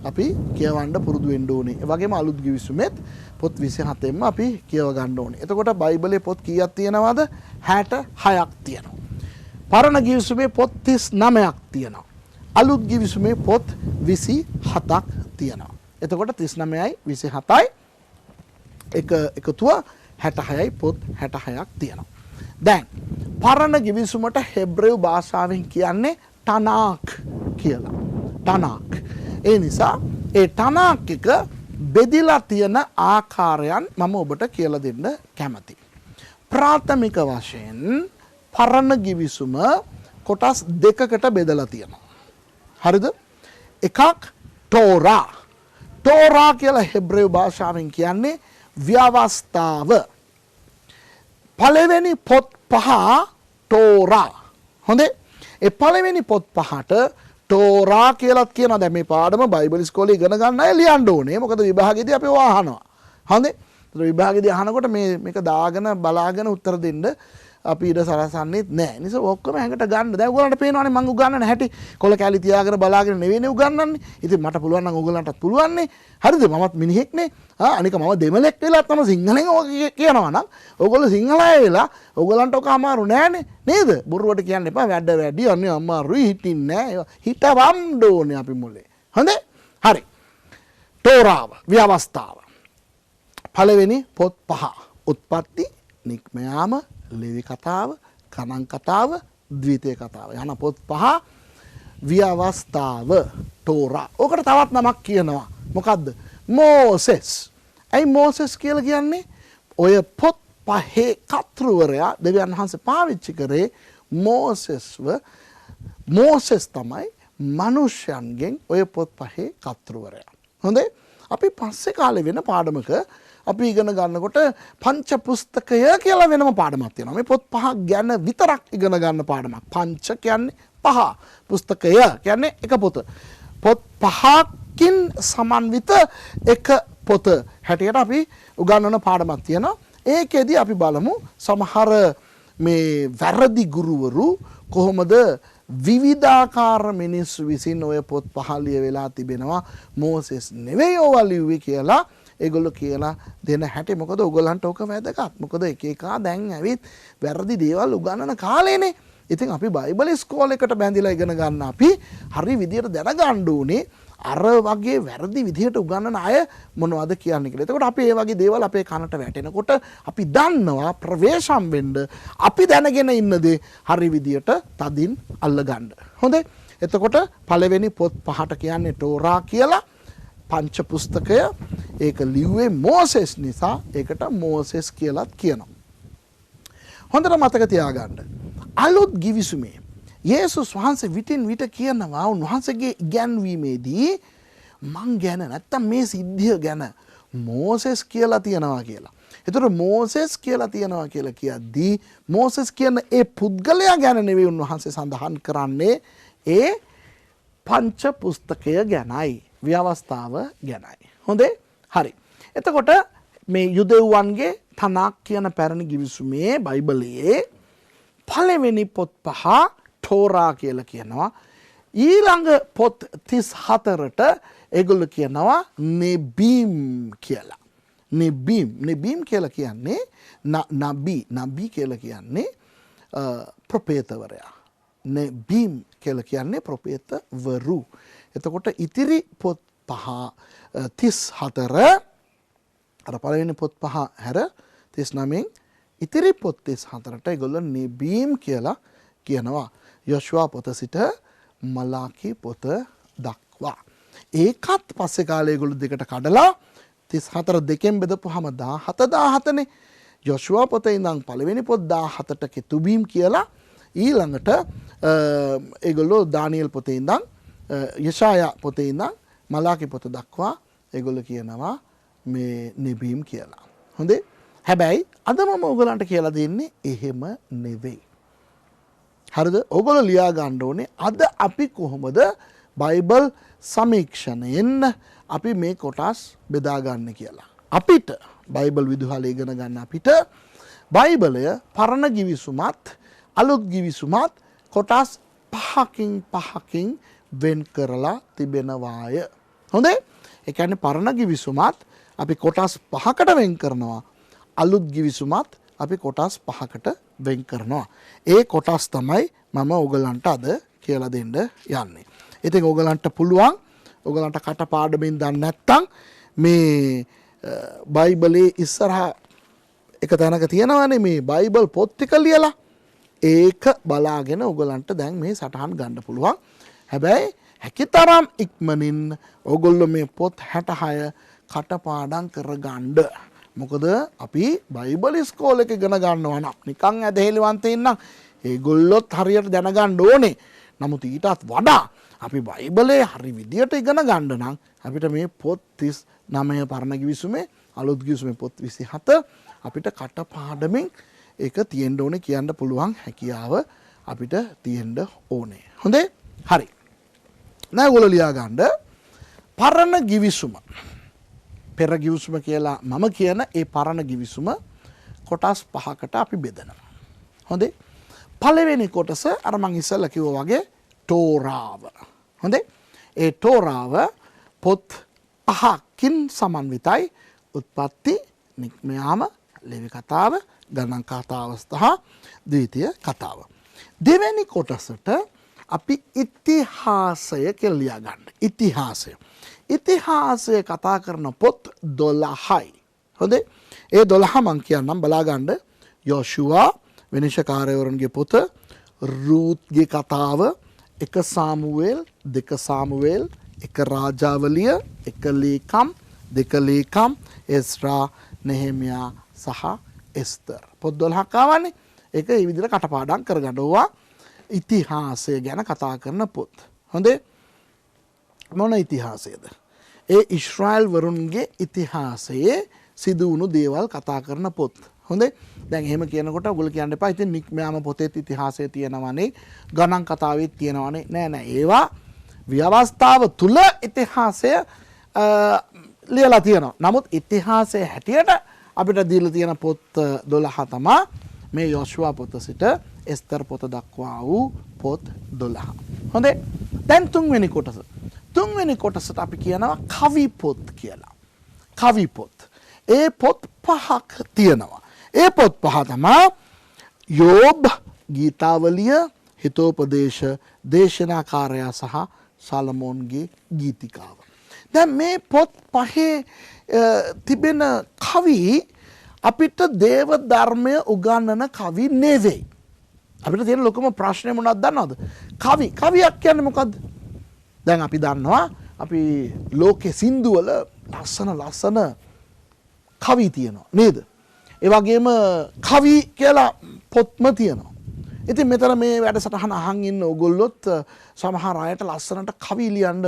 අපි කියවන්න පුරුදු වෙන්න ඕනේ. ඒ වගේම අලුත් givisumෙත් පොත් 27ෙම අපි කියව ගන්න ඕනේ. එතකොට බයිබලයේ පොත් කීයක් තියෙනවද? 66ක් තියෙනවා. පරණ givisumේ පොත් 39ක් තියෙනවා. අලුත් givisumේ පොත් 27ක් තියෙනවා. එතකොට 39යි 27යි එකතුව 66යි පොත් 66ක් තියෙනවා. දැන් පරණ givisumට හෙබ්‍රේව භාෂාවෙන් කියන්නේ තනාක් කියලා. තනාක්. ඒ නිසා ඒ තනාක් එක බෙදිලා තියෙන ආකාරයන් මම ඔබට කියලා දෙන්න කැමතියි. ප්‍රාථමික වශයෙන් පරණ givisum කොටස් දෙකකට බෙදලා තියෙනවා. හරිද? එකක් තෝරා. තෝරා කියලා හෙබ්‍රේව භාෂාවෙන් කියන්නේ ව්‍යවස්ථාව. පළවෙනි පොත් පහ තෝරා. හොඳේ. ඒ පළවෙනි පොත් පහට තෝරා කියලාත් කියනවා. දැන් මේ පාඩම බයිබල් ඉස්කෝලේ ඉගෙන ගන්න අය ලියන්න ඕනේ. මොකද විභාගෙදී අපි ඔය අහනවා. හොඳේ. විභාගෙදී අහනකොට මේක දාගෙන බලාගෙන උත්තර දෙන්න අපි ඉඩ සලසන්නේ නැහැ. නිසා ඔක්කොම හැඟට ගන්න. දැන් ඔයගලන්ට පේනවනේ මම උගන්වන හැටි. කොළ කැලි තියාගෙන බලාගෙන නෙවෙයිනේ උගන්වන්නේ. ඉතින් මට පුළුවන් නම් ඔයගලන්ටත් පුළුවන් නේ. හරිද? මමත් මිනිහෙක්නේ. අනික මම දෙමළෙක් වෙලාත් මම සිංහලෙන් ඔක කියනවා නම් ඔයගොල්ලෝ සිංහල අය වෙලා ඔයගලන්ට ඔක අමාරු නෑනේ. නේද? බොරුවට කියන්න එපා. වැඩ වැඩි අනේ අමාරුයි හිටින්නේ නෑ. හිතවම් දෝනේ අපි මුලේ. හොඳේ? හරි. තෝරාව ව්‍යවස්ථාව. පළවෙනි පොත් පහ. උත්පත්ති, නික්මයාම, ලෙවි කතාව, කණන් කතාව, ද්විතීය කතාව. යන පොත් පහ ව්‍යවස්ථාව තෝරා. ඔකට තවත් නමක් කියනවා. මොකද්ද? මෝසෙස්. ඇයි මෝසෙස් කියලා කියන්නේ? ඔය පොත් පහේ කර්තෘවරයා දෙවියන් වහන්සේ පාවිච්චි කරේ මෝසෙස්ව. මෝසෙස් තමයි මිනිසයන්ගෙන් ඔය පොත් පහේ කර්තෘවරයා. හොඳේ? අපි පස්සේ කාලේ වෙන පාඩමක අපි ඉගෙන ගන්නකොට පංච පුස්තකය කියලා වෙනම පාඩමක් තියෙනවා. මේ පොත් පහ ගැන විතරක් ඉගෙන ගන්න පාඩමක්. පංච කියන්නේ පහ. පුස්තකය කියන්නේ එක පොත. පොත් පහකින් සමන්විත එක පොත හැටියට අපි උගන්වන පාඩමක් තියෙනවා. ඒකෙදි අපි බලමු සමහර මේ වැරදි ගුරුවරු කොහොමද විවිධාකාර මිනිස්සු විසින් ඔය පොත් පහලිය වෙලා තිබෙනවා මෝසෙස් නෙවෙයි ඕවා ලිව්වේ කියලා ඒගොල්ලෝ කියලා දෙන හැටි. මොකද ඕගොල්ලන්ට ඕක වැදගත්. මොකද එක එකා දැන් ඇවිත් වැරදි දේවල් උගන්වන කාලේනේ. ඉතින් අපි බයිබල් ඉස්කෝලේකට බැඳිලා ඉගෙන ගන්න අපි හරි විදියට දැනගන්න ඕනේ අර වගේ වැරදි විදියට උගන්වන අය මොනවද කියන්නේ කියලා. එතකොට අපි මේ වගේ දේවල් අපේ කනට වැටෙනකොට අපි දන්නවා ප්‍රවේශම් වෙන්න අපි දැනගෙන ඉන්න දේ හරි විදියට තදින් අල්ලගන්න. හොඳේ? එතකොට පළවෙනි පොත් පහට කියන්නේ තෝරා කියලා. පංච පුස්තකය ඒක ලිව්වේ මෝසෙස් නිසා ඒකට මෝසෙස් කියලාත් කියනවා. හොඳට මතක තියාගන්න. අලුත් ගිවිසුමේ යේසුස් වහන්සේ විටින් විට කියනවා උන්වහන්සේගේ ඉගැන්වීමේදී මං ගැන නැත්තම් මේ සිද්ධිය ගැන මෝසෙස් කියලා තියනවා කියලා. ඒතර මෝසෙස් කියලා තියනවා කියලා කියද්දී මෝසෙස් කියන ඒ පුද්ගලයා ගැන නෙවෙයි උන්වහන්සේ සඳහන් කරන්නේ ඒ පංච පුස්තකය ගැනයි. ව්‍යවස්ථාව ගැනයි. හොඳේ? හරි. එතකොට මේ යුදෙව්වන්ගේ තනක් කියන පැරණි ගිවිසුමේ බයිබලයේ පළවෙනි පොත් පහ තෝරා කියලා කියනවා. ඊළඟ පොත් 34ට ඒගොල්ලෝ කියනවා නෙබීම් කියලා. නෙබීම් කියලා කියන්නේ නබී කියලා කියන්නේ ප්‍රොපේතවරයා. නෙබීම් කියලා කියන්නේ ප්‍රොපේතවරු. එතකොට ඉතිරි පොත් පහ 34 අර පළවෙනි පොත් පහ හැර 39න් ඉතිරි පොත් 34ට ඒගොල්ලෝ නෙබීම් කියලා කියනවා. යොෂුවා පොත සිට මලාකි පොත දක්වා. ඒකත් පස්සේ කාලේ ඒගොල්ලෝ දෙකට කඩලා 34 දෙකෙන් බෙදපුවාම 17 නේ. යොෂුවා පොතේ ඉඳන් පළවෙනි පොත් 17ට කෙතුබීම් කියලා ඊළඟට ඒගොල්ලෝ දානියෙල් පොතේ ඉඳන් යෂායා පොතේ ඉඳන් මලාකි පොත දක්වා ඒගොල්ලෝ කියනවා මේ නෙබීම් කියලා. හොඳේ? හැබැයි අද මම ඔයගලන්ට කියලා දෙන්නේ එහෙම නෙවෙයි. හරිද? ඔයගොල්ලෝ ලියා ගන්න ඕනේ අද අපි කොහොමද බයිබල් සමීක්ෂණයෙන් අපි මේ කොටස් බෙදාගන්නේ කියලා. අපිට බයිබල් විදුහල ඉගෙන ගන්න අපිට බයිබලය පරණ ගිවිසුමත් අලුත් ගිවිසුමත් කොටස් පහකින් වෙන් කරලා තිබෙනවාය. හොඳේ? ඒ කියන්නේ පරණ ගිවිසුමත් අපි කොටස් 5කට වෙන් කරනවා. අලුත් ගිවිසුමත් අපි කොටස් 5කට වෙන් කරනවා. ඒ කොටස් තමයි මම ඔයගලන්ට අද කියලා දෙන්න යන්නේ. ඉතින් ඔයගලන්ට පුළුවන් ඔයගලන්ට කටපාඩමින් දන්නේ නැත්නම් මේ බයිබලයේ ඉස්සරහා එක තැනක තියෙනවානේ මේ බයිබල් පොත් ටික ලියලා ඒක බලාගෙන ඔයගලන්ට දැන් මේ සටහන් ගන්න පුළුවන්. හැබැයි හැකිතරම් ඉක්මනින් ඔයගොල්ලෝ මේ පොත් 66 කටපාඩම් කරගන්න. මොකද අපි බයිබල් ඉස්කෝලේක ඉගෙන ගන්නවා නම් නිකන් ඇදහිලිවන්තයින් නම් ඒගොල්ලොත් හරියට දැනගන්න ඕනේ. නමුත් ඊටත් වඩා අපි බයිබලයේ හරි විදියට ඉගෙන ගන්න නම් අපිට මේ පොත් 39 පරණ ගිවිසුමේ අලුත් ගිවිසුමේ පොත් 27 අපිට කටපාඩමින් ඒක තියෙන්න ඕනේ කියන්න පුළුවන් හැකියාව අපිට තියෙන්න ඕනේ. හොඳේ? හරි. දැන් ඔයගොල්ලෝ ලියා ගන්න පරණ givisuma. පෙර givisuma කියලා මම කියන ඒ පරණ givisuma කොටස් 5කට අපි බෙදනවා. හොඳේ? පළවෙනි කොටස අර මං ඉස්සෙල්ලා කිව්වා වගේ තෝරාව. හොඳේ? ඒ තෝරාව පොත් 5කින් සමන්විතයි. උත්පත්ති, නික්මයාම, ලෙවි කතාව, ගණන් කතාව සහ ද්විතීය කතාව. දෙවැනි කොටසට අපි ඉතිහාසය කියලා ලියා ගන්න. ඉතිහාසය. ඉතිහාසය කතා කරන පොත් 12යි. හොඳේ? ඒ 12 මං කියන්නම් බලා ගන්න. යෝෂුවා විනිශ්චයකාරයවරුන්ගේ පොත, රූත්ගේ කතාව, 1 සාමුවේල්, 2 සාමුවේල්, 1 රාජාවලිය, 1 ලේකම්, 2 ලේකම්, එස්රා, නෙහෙමියා සහ එස්තර්. පොත් 12ක් ආවනේ. ඒක මේ විදිහට කටපාඩම් කරගන්න ඕවා. ඉතිහාසය ගැන කතා කරන පොත්. හොඳේ? මොන ඉතිහාසයද? ඒ ඊශ්‍රායල් වරුන්ගේ ඉතිහාසයේ සිදු වුණු දේවල් කතා කරන පොත්. හොඳේ? දැන් එහෙම කියනකොට ඔයගොල්ලෝ කියන්න එපා. ඉතින් නික්මයාම පොතේත් ඉතිහාසය තියෙනවනේ, ගණන් කතාවෙත් තියෙනවනේ. නෑ නෑ. ඒවා ව්‍යවස්ථාව තුල ඉතිහාසය ලියලා තියෙනවා. නමුත් ඉතිහාසයේ හැටියට අපිට දීලා තියෙන පොත් 12 තමයි මේ යෝෂුවා පොත සිට එස්තර් පොත දක්වා වූ පොත් 12. හොඳේ? දැන් තුන්වෙනි කොටස. තුන්වෙනි කොටසට අපි කියනවා කවි පොත් කියලා. කවි පොත්. ඒ පොත් 5ක් තියෙනවා. ඒ පොත් 5 තමයි යෝබ්, ගීතාවලිය, හිතෝපදේශ, දේශනාකාරයා සහ සලමෝන්ගේ ගීතිකාව. දැන් මේ පොත් 5 තිබෙන කවි අපිට දේව ධර්මය උගන්වන කවි නෙවෙයි. අපිට තියෙන ලොකුම ප්‍රශ්නේ මොනවද දන්නවද? කවි. කවියක් කියන්නේ මොකද්ද? දැන් අපි දන්නවා අපි ලෝකේ සින්දු වල ලස්සන කවි තියෙනවා නේද? ඒ වගේම කවි කියලා පොත්ම තියෙනවා. ඉතින් මෙතන මේ වැඩසටහන අහන් ඉන්න ඕගොල්ලොත් සමහර අයට ලස්සනට කවි ලියන්න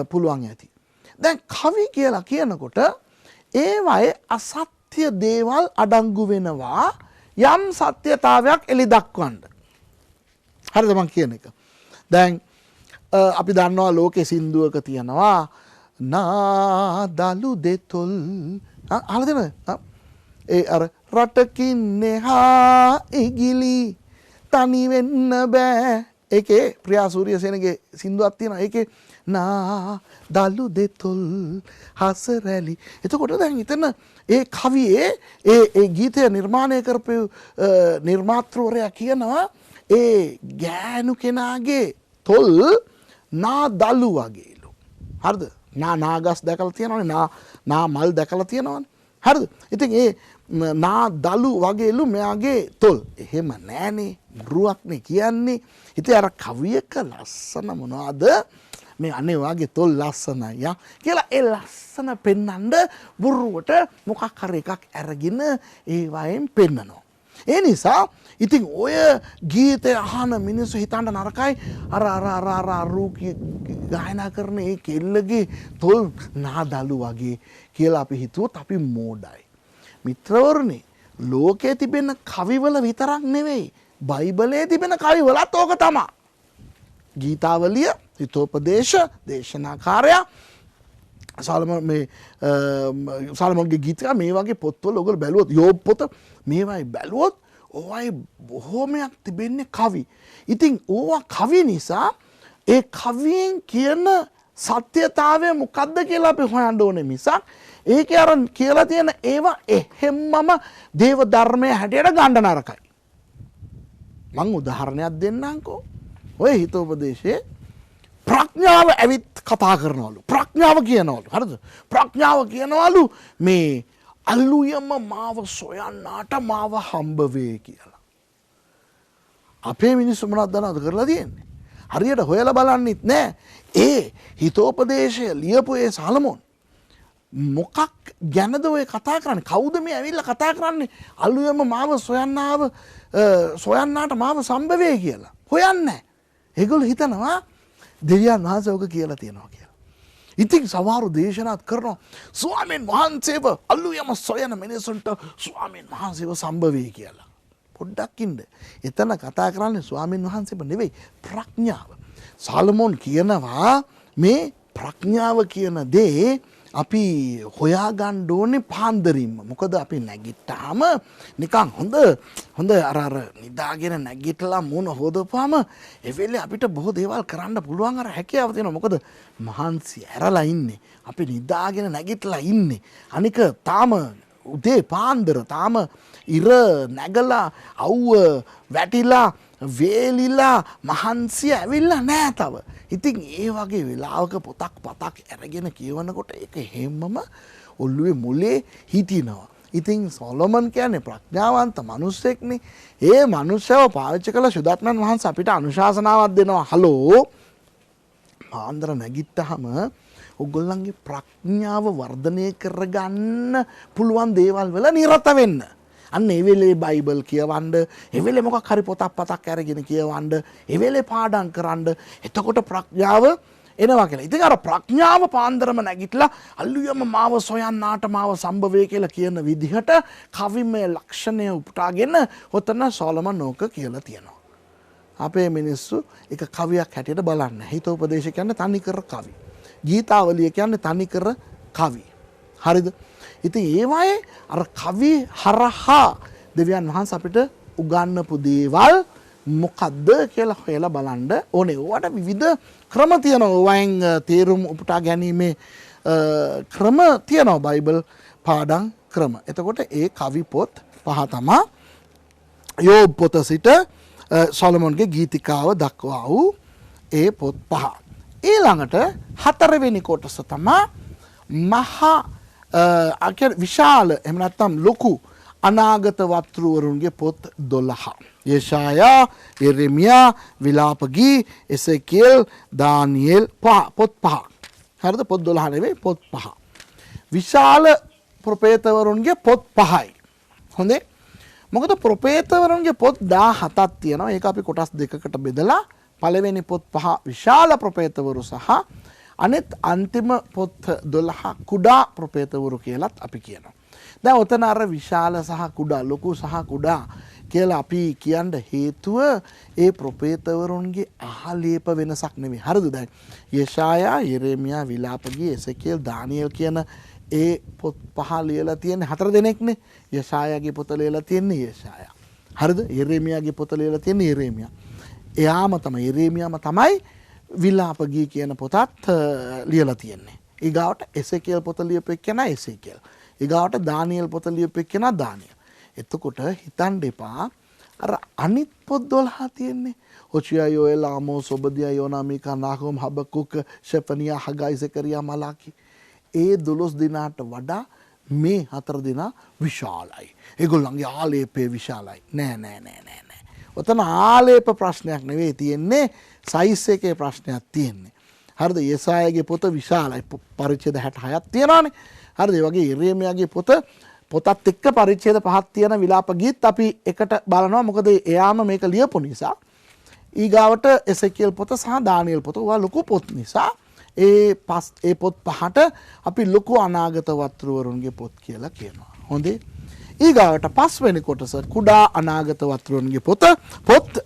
පුළුවන් ඇති. දැන් කවි කියලා කියනකොට ඒවයේ අසත්‍ය දේවල් අඩංගු වෙනවා යම් සත්‍යතාවයක් එලි දක්වන්න. හරිද මං කියන එක? දැන් අපි දන්නවා ලෝකේ සින්දුවක තියෙනවා නාදලු දෙතොල් අහලා දෙනවද? ඒ අර රටකින් එහා ඉගිලි තනි වෙන්න බෑ. ඒකේ ප්‍රියා සූරියසේනගේ සින්දුවක් තියෙනවා. ඒකේ නාදලු දෙතොල් හසරැලි. එතකොට දැන් හිතන්න ඒ කවියේ ඒ ගීතය නිර්මාණය කරපු නිර්මාතෘවරයා කියනවා ඒ ගෑනු කෙනාගේ තොල් නාදලු වගේලු. හරිද? නාගස් දැකලා තියෙනවනේ, නා මල් දැකලා තියෙනවනේ. හරිද? ඉතින් ඒ නාදලු වගේලු මෙයාගේ තොල්. එහෙම නෑනේ, රුවක්නේ කියන්නේ. ඉතින් අර කවියක ලස්සන මොනවද? මේ අනේ වාගේ තොල් ලස්සනයි යා කියලා ඒ ලස්සන පෙන්වන්න බුරුවට මොකක් හරි එකක් අරගෙන ඒ වයින් පෙන්නනවා. ඒ නිසා ඉතින් ඔය ගීතය අහන මිනිස්සු හිතන්න නරකයි අර රූකී ගායනා කරන ඒ කෙල්ලගේ තොල් නාදලු වගේ කියලා අපි හිතුවොත් අපි මෝඩයි. මිත්‍රවරුනි, ලෝකයේ තිබෙන කවිවල විතරක් නෙවෙයි, බයිබලයේ තිබෙන කවිවලත් ඕක තමයි. ගීතාවලිය, හිතෝපදේශ, දේශනාකාරයා, සලමෝන්ගේ ගීතිකා මේ වගේ පොත්වල ඔයගොල්ලෝ බැලුවොත්, යෝබ් පොත මේවයි බැලුවොත් ඕවයි බොහෝමයක් තිබෙන්නේ කවි. ඉතින් ඕවා කවි නිසා ඒ කවියෙන් කියන සත්‍යතාවය මොකද්ද කියලා අපි හොයන්න ඕනේ මිසක් ඒකේ අර කියලා තියෙන ඒවා එහෙම්මම දේව ධර්මයේ හැටියට ගන්න නරකයි. මං උදාහරණයක් දෙන්නම්කෝ. ඔය හිතෝපදේශයේ ප්‍රඥාව ඇවිත් කතා කරනවලු. ප්‍රඥාව කියනවලු. හරිද? ප්‍රඥාව කියනවලු මේ අල්ලුයම මාව සොයන්නාට මාව හම්බ වේ කියලා. අපේ මිනිස්සු මොනවද දන්නවද කරලා තියෙන්නේ? හරියට හොයලා බලන්නෙත් නෑ. ඒ හිතෝපදේශය ලියපු ඒ සලමෝන් මොකක් ගැනද ඔය කතා කරන්නේ? කවුද මේ ඇවිල්ලා කතා කරන්නේ? අල්ලුයම මාව සොයන්නාට මාව සම්බ වේ කියලා. හොයන්නේ නෑ. ඒගොල්ලෝ හිතනවා දෙවියන් වහන්සේ ඔක කියලා තියෙනවා කියලා. ඉතින් සමහරු දේශනාත් කරනවා ස්වාමීන් වහන්සේව අල්ලුයම සොයන මිනිසුන්ට ස්වාමීන් වහන්සේව සම්බ වේ කියලා. පොඩ්ඩක් ඉන්න. එතන කතා කරන්නේ ස්වාමින් වහන්සේම නෙවෙයි ප්‍රඥාව. සාලමෝන් කියනවා මේ ප්‍රඥාව කියන දේ අපි හොයාගන්න ඕනේ පාන්දරින්ම. මොකද අපි නැගිට්ටාම නිකන් හොඳ අර නිදාගෙන නැගිටලා මුණ හොදපුවාම ඒ වෙලේ අපිට බොහෝ දේවල් කරන්න පුළුවන් අර හැකියාව තියෙනවා. මොකද මහන්සි ඇරලා ඉන්නේ. අපි නිදාගෙන නැගිටලා ඉන්නේ. අනික තාම උදේ පාන්දර තාම ඉර නැගලා අවුව වැටිලා වේලිලා මහන්සිය ඇවිල්ලා නෑ තව. ඉතින් ඒ වගේ වෙලාවක පොතක් පතක් අරගෙන කියවනකොට ඒක හැමම ඔළුවේ මුලේ හිටිනවා. ඉතින් සොලොමන් කියන්නේ ප්‍රඥාවන්ත මිනිස්සෙක්නේ. ඒ මිනිස්සව පාවිච්චි කළ සුදත්මන් වහන්සේ අපිට අනුශාසනාවක් දෙනවා. හලෝ පාන්දර නැගිට්ටාම ඔයගොල්ලන්ගේ ප්‍රඥාව වර්ධනය කරගන්න පුළුවන් දේවල් වල නිරත වෙන්න. අන්න ඒ වෙලේ බයිබල් කියවන්න, ඒ වෙලේ මොකක් හරි පොතක් පතක් අරගෙන කියවන්න, ඒ වෙලේ පාඩම් කරන්න. එතකොට ප්‍රඥාව එනවා කියලා. ඉතින් අර ප්‍රඥාව පාන්දරම නැගිටලා අල්ලුයම මාව සොයන්නාට මාව සම්භවේ කියලා කියන විදිහට කවිමය ලක්ෂණය උපුටාගෙන ඔතන සොලොමන් ඕක කියලා තියෙනවා. අපේ මිනිස්සු එක කවියක් හැටියට බලන්න. හිතෝපදේශ කියන්නේ තනිකර කවි. ගීතාවලිය කියන්නේ තනිකර කවි. හරිද? ඉතින් ඒවායේ අර කවි හරහා දෙවියන් වහන්සේ අපිට උගන්වපු දේවල් මොකද්ද කියලා හොයලා බලන්න ඕනේ. ඕවට විවිධ ක්‍රම තියෙනවා. වයින් තේරුම් උපුටා ගැනීමේ ක්‍රම තියෙනවා. බයිබල් පාඩම් ක්‍රම. එතකොට ඒ කවි පොත් පහ තමයි යෝබ් පොත සිට සොලොමන්ගේ ගීතිකාව දක්වා වූ ඒ පොත් පහ. ඊළඟට හතරවෙනි කොටස තමයි මහා විශාල එහෙම නැත්නම් ලොකු අනාගත වත්රුවරුන්ගේ පොත් 12. යෙෂායා, යෙරෙමියා, විලාපගී, එසේකියල්, දානියෙල් පොත් 5. හරිද? පොත් 12 නෙවෙයි පොත් 5. විශාල ප්‍රොපේතවරුන්ගේ පොත් 5යි. හොඳේ. මොකද ප්‍රොපේතවරුන්ගේ පොත් 17ක් තියෙනවා. ඒක අපි කොටස් දෙකකට බෙදලා පළවෙනි පොත් 5 විශාල ප්‍රොපේතවරු සහ අනෙත් අන්තිම පොත් 12 කුඩා ප්‍රොපේතවරු කියලත් අපි කියනවා. දැන් ඔතන අර විශාල සහ කුඩා, ලොකු සහ කුඩා කියලා අපි කියන්න හේතුව ඒ ප්‍රොපේතවරුන්ගේ ආලේප වෙනසක් නෙමෙයි. හරිද? දැන් යෙෂායා, යෙරෙමියා, විලාපගී, එසේකියල්, දානියෙල් කියන ඒ පොත් පහ ලියලා තියෙන්නේ 4 දෙනෙක්නේ. යෙෂායාගේ පොත ලියලා තියෙන්නේ යෙෂායා. හරිද? යෙරෙමියාගේ පොත ලියලා තියෙන්නේ යෙරෙමියා. එයාම තමයි යෙරෙමියාම තමයි විලාපගී කියන පොතත් ලියලා තියෙන්නේ. ඊගාවට එසේකියල් පොත ලියපු එක්කෙනා එසේකියල්. ඊගාවට දානියෙල් පොත ලියපු එක්කෙනා දානියෙල්. එතකොට හිතන්න එපා අර අනිත් පොත් 12 තියෙන්නේ. හොෂියා, යෝඑල්, ආමෝස්, ඔබදියා, යෝනා, මීකා, නාහුම්, හබකුක්, ෂෙෆනියා, හගයි, සකරියා, මලාකි. ඒ 12 දිනාට වඩා මේ 4 දිනා විශාලයි. ඒගොල්ලන්ගේ ආලේපය විශාලයි. නෑ. ඔතන ආලේප ප්‍රශ්නයක් නෙවෙයි තියෙන්නේ, සයිස් එකේ ප්‍රශ්නයක් තියෙන්නේ. හරිද? යෙසායාගේ පොත විශාලයි. පරිච්ඡේද 66ක් තියෙනවානේ. හරිද? ඒ වගේ යෙරෙමියාගේ පොතත් එක්ක පරිච්ඡේද 5ක් තියෙන විලාපගීත් අපි එකට බලනවා. මොකද එයාම මේක ලියපු නිසා. ඊගාවට එසේකියල් පොත සහ දානියෙල් පොත ඔයා ලොකු පොත් නිසා ඒ පොත් පහට අපි ලොකු අනාගත වත්රුවරුන්ගේ පොත් කියලා කියනවා. හොඳේ. ඊගාවට 5 වෙනි කොටස කුඩා අනාගත වත්රුවන්ගේ පොත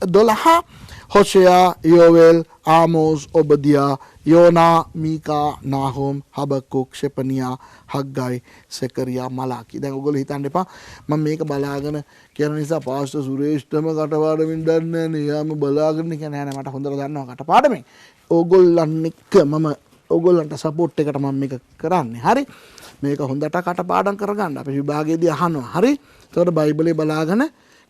12 හොෂෙයා, යෝවෙල්, ආමෝස්, ඔබදියා, යෝනා, මීකා, නාහුම්, හබකුක්, ෂෙපනියා, හග්ගයි, සකරියා, මලාකි. දැන් ඔයගොල්ලෝ හිතන්න එපා මම මේක බලාගෙන කියන නිසා පාස්ටර් සුරේෂ්ටම කටපාඩමින් දන්නේ නැහැ. යාම බලාගෙන කියන්නේ නෑ මට හොඳට දන්නවා කටපාඩමින්. ඕගොල්ලන් එක්ක මම ඕගොල්ලන්ට සපෝට් එකට මම මේක කරන්නේ. හරි? මේක හොඳට කටපාඩම් කරගන්න. අපි විභාගයේදී අහනවා. හරි? ඒතකොට බයිබලේ බලාගෙන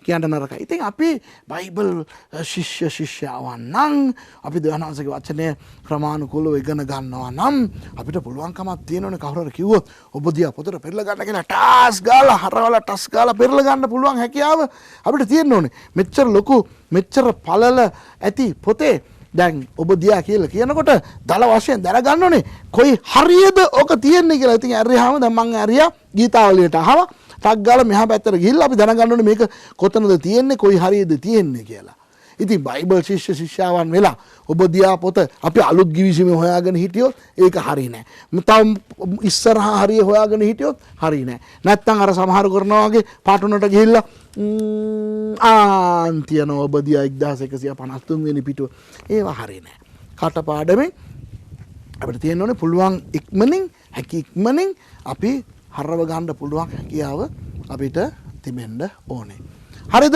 කියන්න නරකයි. ඉතින් අපි බයිබල් ශිෂ්‍යයවන් නම් අපි දෙවියන්වහන්සේගේ වචනය ක්‍රමානුකූලව ඉගෙන ගන්නවා නම් අපිට පුළුවන්කමක් තියෙනවනේ කවුරු හරි කිව්වොත් ඔබදියා පොතට පෙරලා ගන්න කියලා ටාස් ගාලා හරවලා ටස් ගාලා පෙරලා ගන්න පුළුවන් හැකියාව අපිට තියෙන්න ඕනේ. මෙච්චර ලොකු මෙච්චර පළල ඇති පොතේ දැන් ඔබදියා කියලා කියනකොට දල වශයෙන් දැනගන්න ඕනේ කොයි හරියද ඔක තියෙන්නේ කියලා. ඉතින් ඇරියාම දැන් මම ඇරියා ගීතාවලියට අහවා ටක් ගාලා මෙහා පැත්තට ගිහිල්ලා අපි දැනගන්න ඕනේ මේක කොතනද තියෙන්නේ කොයි හරියද තියෙන්නේ කියලා. ඉතින් බයිබල් ශිෂ්‍ය ශිෂ්‍යාවන් වෙලා ඔබ දියා පොත අපි අලුත් ගිවිසුමේ හොයාගෙන හිටියොත් ඒක හරි නෑ. තව ඉස්සරහා හරිය හොයාගෙන හිටියොත් හරි නෑ. නැත්තම් අර සමහර කරනවා වගේ පාටුනට ගිහිල්ලා ආන්තියන ඔබ දියා 1153 වෙනි පිටුව. ඒවා හරි නෑ. කටපාඩමේ අපිට තියෙන්න ඕනේ පුළුවන් ඉක්මනින් හැකි ඉක්මනින් අපි හරව ගන්න පුළුවන් හැකියාව අපිට තිබෙන්න ඕනේ. හරිද?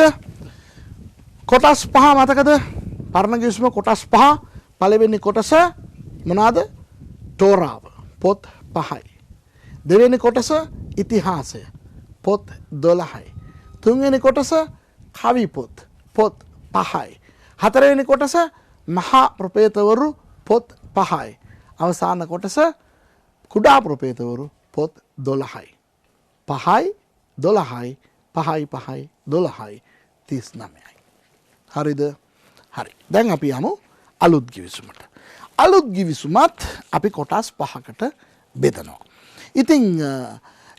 කොටස් 5 මතකද? පරණ ගිවිසුම කොටස් 5. පළවෙනි කොටස මොනවාද? තෝරාව. පොත් 5යි. දෙවෙනි කොටස ඉතිහාසය. පොත් 12යි. තුන්වෙනි කොටස කවි පොත් 5යි. හතරවෙනි කොටස මහා ප්‍රපේතවරු පොත් 5යි. අවසාන කොටස කුඩා ප්‍රපේතවරු පොත් 12යි. 5යි 12යි 5යි 5යි 12යි 39යි. හරිද? හරි. දැන් අපි යමු අලුත් ගිවිසුමට. අලුත් ගිවිසුමත් අපි කොටස් 5කට බෙදනවා. ඉතින්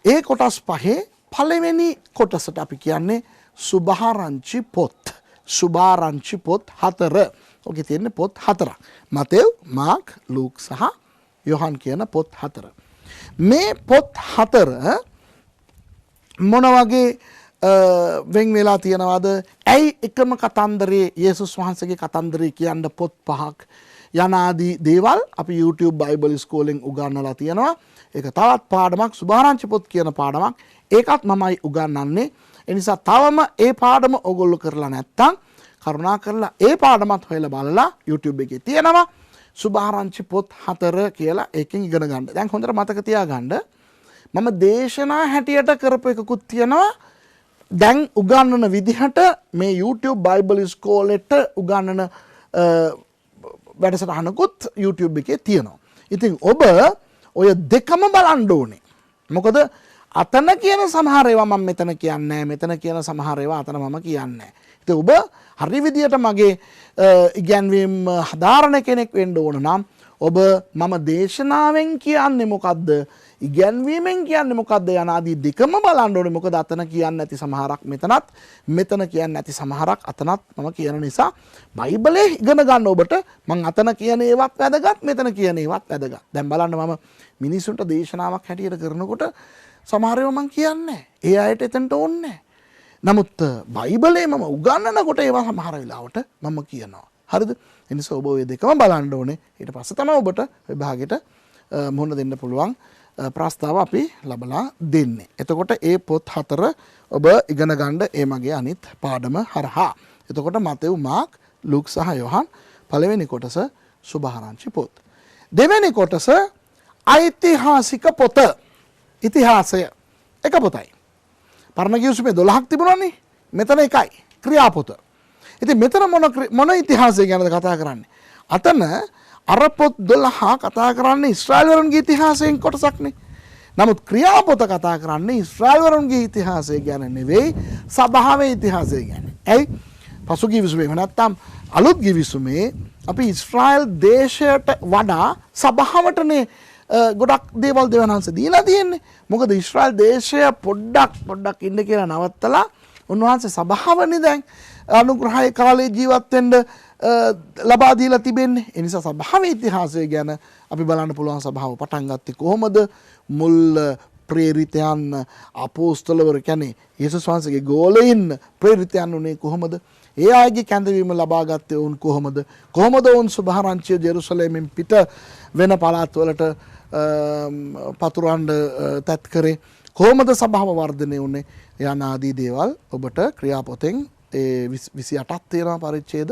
ඒ කොටස් 5 පළවෙනි කොටසට අපි කියන්නේ සුභාරංචි පොත්. සුභාරංචි පොත් 4. ඔකේ තියෙන්නේ පොත් 4ක්. මතෙව්, මාර්ක්, ලූක් සහ යොහන් කියන පොත් 4. මේ පොත් 4 මොන වගේ වෙන් වෙලා තියෙනවද? ඇයි එකම කතන්දරේ යේසුස් වහන්සේගේ කතන්දරේ කියන්න පොත් 5ක් යනාදී දේවල් අපි YouTube බයිබල් ස්කෝලෙන් උගන්වලා තියෙනවා. ඒක තවත් පාඩමක්, සුභාරංචි පොත් කියන පාඩමක්. ඒකත් මමයි උගන්වන්නේ. ඒ නිසා තවම ඒ පාඩම ඔයගොල්ලෝ කරලා නැත්තම් කරුණා කරලා ඒ පාඩමත් හොයලා බලලා YouTube එකේ තියෙනවා. සුභාරංචි පොත් 4 කියලා ඒකෙන් ඉගෙන ගන්න. දැන් හොඳට මතක තියාගන්න මම දේශනා හැටියට කරපු එකකුත් තියෙනවා. දැන් උගන්වන විදිහට මේ YouTube බයිබල් ස්කෝලෙට උගන්වන වැඩසටහනකුත් YouTube එකේ තියෙනවා. ඉතින් ඔබ ඔය දෙකම බලන්න ඕනේ. මොකද අතන කියන සමහර ඒවා මම මෙතන කියන්නේ නැහැ. මෙතන කියන සමහර ඒවා අතන මම කියන්නේ නැහැ. ඉතින් ඔබ හරි විදියට මගේ ඉගැන්වීම් හදාරන කෙනෙක් වෙන්න ඕන නම් ඔබ මම දේශනාවෙන් කියන්නේ මොකද්ද? ඉගැන්වීමෙන් කියන්නේ මොකද්ද යන ආදී දෙකම බලන්න ඕනේ. මොකද අතන කියන්නේ නැති සමහරක් මෙතනත්, මෙතන කියන්නේ නැති සමහරක් අතනත් මම කියන නිසා බයිබලේ ඉගෙන ගන්න ඔබට මම අතන කියන ඒවත් වැදගත්, මෙතන කියන ඒවත් වැදගත්. දැන් බලන්න මම මිනිසුන්ට දේශනාවක් හැටියට කරනකොට සමහර ඒවා මම කියන්නේ ඒ අයට එතනට ඕනේ නැහැ. නමුත් බයිබලේ මම උගන්වනකොට ඒවා සමහර වෙලාවට මම කියනවා. හරිද? ඒ නිසා ඔබ ඔය දෙකම බලන්න ඕනේ. ඊට පස්සේ තමයි ඔබට විභාගෙට මුහුණ දෙන්න පුළුවන් ප්‍රස්තාව අපි ලබලා දෙන්නේ. එතකොට ඒ පොත් 4 ඔබ ඉගෙන ගන්න ඒ මගේ අනිත් පාඩම හරහා. එතකොට මතෙව්, මාර්ක්, ලූක් සහ යොහන් පළවෙනි කොටස සුභාරංචි පොත්. දෙවෙනි කොටස ඓතිහාසික පොත. ඉතිහාසය එක පොතයි. පරණ ගිවිසුමේ 12ක් තිබුණානේ. මෙතන එකයි. ක්‍රියාපොත. ඉතින් මෙතන මොන ඉතිහාසය ගැනද කතා කරන්නේ? අතන අර පොත් 12 කතා කරන්නේ ඊශ්‍රායල්වරුන්ගේ ඉතිහාසයෙන් කොටසක්නේ. නමුත් ක්‍රියාපොත කතා කරන්නේ ඊශ්‍රායල්වරුන්ගේ ඉතිහාසය ගැන නෙවෙයි, සභාවේ ඉතිහාසය ගැන. ඇයි? පසු ගිවිසුමේ නැත්තම් අලුත් ගිවිසුමේ අපි ඊශ්‍රායල් දේශයට වඩා සභාවටනේ ගොඩක් දේවල් දෙවියන් වහන්සේ දීලා තියෙන්නේ. මොකද ඊශ්‍රායල් දේශය පොඩ්ඩක් ඉන්න කියලා නවත්තලා උන්වහන්සේ සභාවනේ දැන් අනුග්‍රහය කාලේ ජීවත් වෙන්න ලබා දීලා තිබෙන්නේ. ඒ නිසා සභාවේ ඉතිහාසය ගැන අපි බලන්න පුළුවන්. සභාව පටන් ගත්තේ කොහොමද? මුල් ප්‍රේරිතයන් අපෝස්තලවරු කියන්නේ යේසුස් වහන්සේගේ ගෝලයින් ප්‍රේරිතයන් උනේ කොහොමද? ඒ අයගේ කැඳවීම ලබා ගත්තේ වුන් කොහොමද? කොහොමද වුන් සුභාරංචිය ජෙරුසලමෙන් පිට වෙන පළාත්වලට පතුරවන්න තත් කරේ? කොහොමද සභාව වර්ධනය වුනේ? යන ආදී දේවල් ඔබට ක්‍රියාපොතෙන් ඒ 28ක් තියෙනවා පරිච්ඡේද.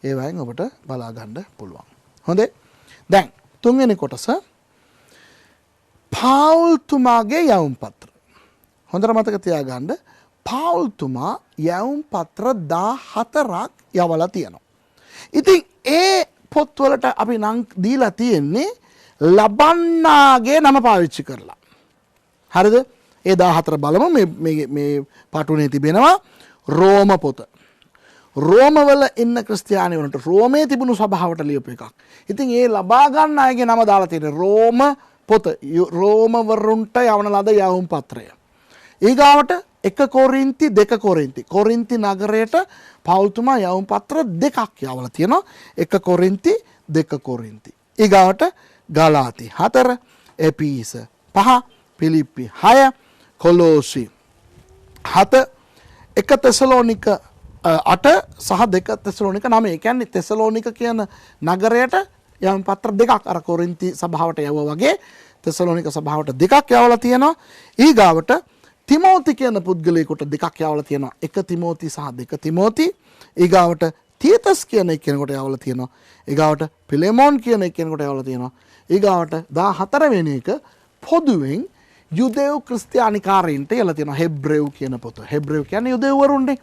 ඒවයින් ඔබට බලා ගන්න පුළුවන්. හොඳේ. දැන් තුන්වෙනි කොටස පාවුල් තුමාගේ යවුම් පත්‍ර. හොඳට මතක තියාගන්න පාවුල් තුමා යවුම් පත්‍ර 14ක් යවලා තියෙනවා. ඉතින් ඒ පොත්වලට අපි නම් දීලා තියෙන්නේ ලබන්නාගේ නම පාවිච්චි කරලා. හරිද? ඒ 14 බලමු. මේ පාටුනේ තිබෙනවා රෝම පොත. රෝමවල ඉන්න ක්‍රිස්තියානිවරුන්ට රෝමේ තිබුණු සභාවට ලියපු එකක්. ඉතින් ඒ ලබා ගන්න අයගේ නම දාලා තියෙන්නේ රෝම පොත. රෝමවරුන්ට යවන ලද යවුම් පත්‍රය. ඊගාවට එක කොරින්ති දෙක කොරින්ති. කොරින්ති නගරයට පවුල්තුමා යවුම් පත්‍ර දෙකක් යවලා තියෙනවා. එක කොරින්ති දෙක කොරින්ති. ඊගාවට ගලාති 4, එපීස 5, පිලිප්පි 6, කොලෝසි 7, එක තෙසලෝනික 8 සහ දෙක තෙසලෝනික 9. ඒ කියන්නේ තෙසලෝනික කියන නගරයට යවුම් පත්‍ර දෙකක් අර කොරින්ති සභාවට යවුවා වගේ තෙසලෝනික සභාවට දෙකක් යවලා තියෙනවා. ඊගාවට තිමෝති කියන පුද්ගලයෙකුට දෙකක් යවලා තියෙනවා. එක තිමෝති සහ දෙක තිමෝති. ඊගාවට තියතස් කියන එක්කෙනෙකුට යවලා තියෙනවා. ඊගාවට පිලෙමෝන් කියන එක්කෙනෙකුට යවලා තියෙනවා. ඊගාවට 14 වෙනි එක පොදුවෙන් යුදෙව් ක්‍රිස්තියානිකාරයින්ට යවලා තියෙනවා. හෙබ්‍රෙව් කියන පොත. හෙබ්‍රෙව් කියන්නේ යුදෙව්වරුන්නේ.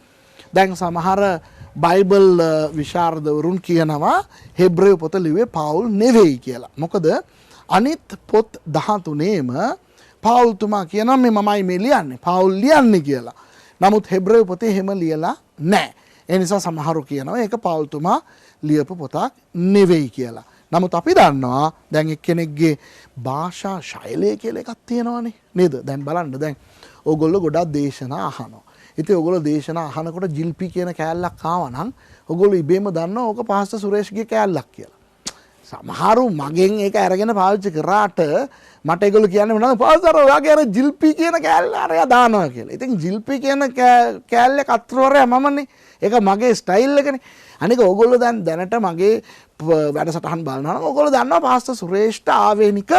දැන් සමහර බයිබල් විශාරදවරුන් කියනවා හෙබ්‍රෙව් පොත ලිව්වේ පවුල් නෙවෙයි කියලා. මොකද අනිත් පොත් 13ේම පවුල්තුමා කියනවා මේ මමයි මේ ලියන්නේ පවුල් ලියන්නේ කියලා. නමුත් හෙබ්‍රෙව් පොතේ එහෙම ලියලා නැහැ. ඒ නිසා සමහරු කියනවා ඒක පවුල්තුමා ලියපු පොතක් නෙවෙයි කියලා. නමුත් අපි දන්නවා දැන් එක්කෙනෙක්ගේ භාෂා ශෛලිය කියලා එකක් තියෙනවානේ නේද? දැන් බලන්න දැන් ඕගොල්ලෝ ගොඩක් දේශනා අහනවා. ඉතින් ඕගොල්ලෝ දේශනා අහනකොට ජිල්පි කියන කෑල්ලක් ආවා නම් ඕගොල්ලෝ ඉබේම දන්නවා ඕක පාස්ටර් සුරේෂ්ගේ කෑල්ලක් කියලා. සමහරු මගෙන් ඒක අරගෙන පාවිච්චි කරාට මට ඒගොල්ලෝ කියන්නේ මොනවද පාස්ටර් ඔයාගේ අර ජිල්පි කියන කෑල්ල අරයා දානවා කියලා. ඉතින් ජිල්පි කියන කෑල්ලේ කතරවරයා මමනේ. ඒක මගේ ස්ටයිල් එකනේ. අනික ඕගොල්ලෝ දැනට මගේ වැඩසටහන් බලනවා නම් ඕගොල්ලෝ දන්නවා පාස්ටර් සුරේෂ්ට ආවේනික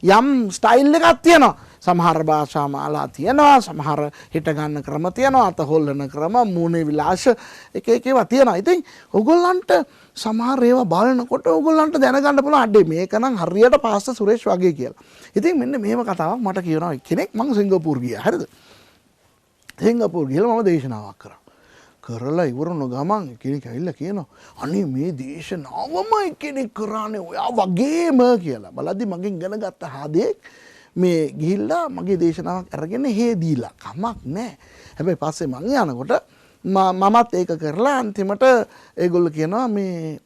යම් ස්ටයිල් එකක් තියෙනවා. සමහර භාෂා මාලා තියෙනවා, සමහර හිට ගන්න ක්‍රම තියෙනවා, අත හොල්ලන ක්‍රම, මූණේ විලාස එක එක ඒවා තියෙනවා. ඉතින් ඕගොල්ලන්ට සමහර ඒවා බලනකොට ඕගොල්ලන්ට දැනගන්න පුළුවන් අඩේ මේක නම් හරියට පාස්ටර් සුරේෂ් වගේ කියලා. ඉතින් මෙන්න මෙහෙම කතාවක් මට කියනවා කෙනෙක් මම සිංගප්පූරු ගියා. හරිද? සිංගප්පූරු ගිහලා මම දේශනාවක් කරා. කරලා ඉවරන ගමන් කෙනෙක් ඇවිල්ලා කියනවා අනේ මේ දේශනාවම කෙනෙක් කරානේ ඔයා වගේම කියලා. බලද්දි මගෙන් ඉගෙන ගත්ත හාදෙක් මේ ගිහිල්ලා මගේ දේශනාවක් අරගෙන හේදීලා කමක් නැහැ. හැබැයි පස්සේ මං යනකොට මමත් ඒක කරලා අන්තිමට ඒගොල්ලෝ කියනවා මේ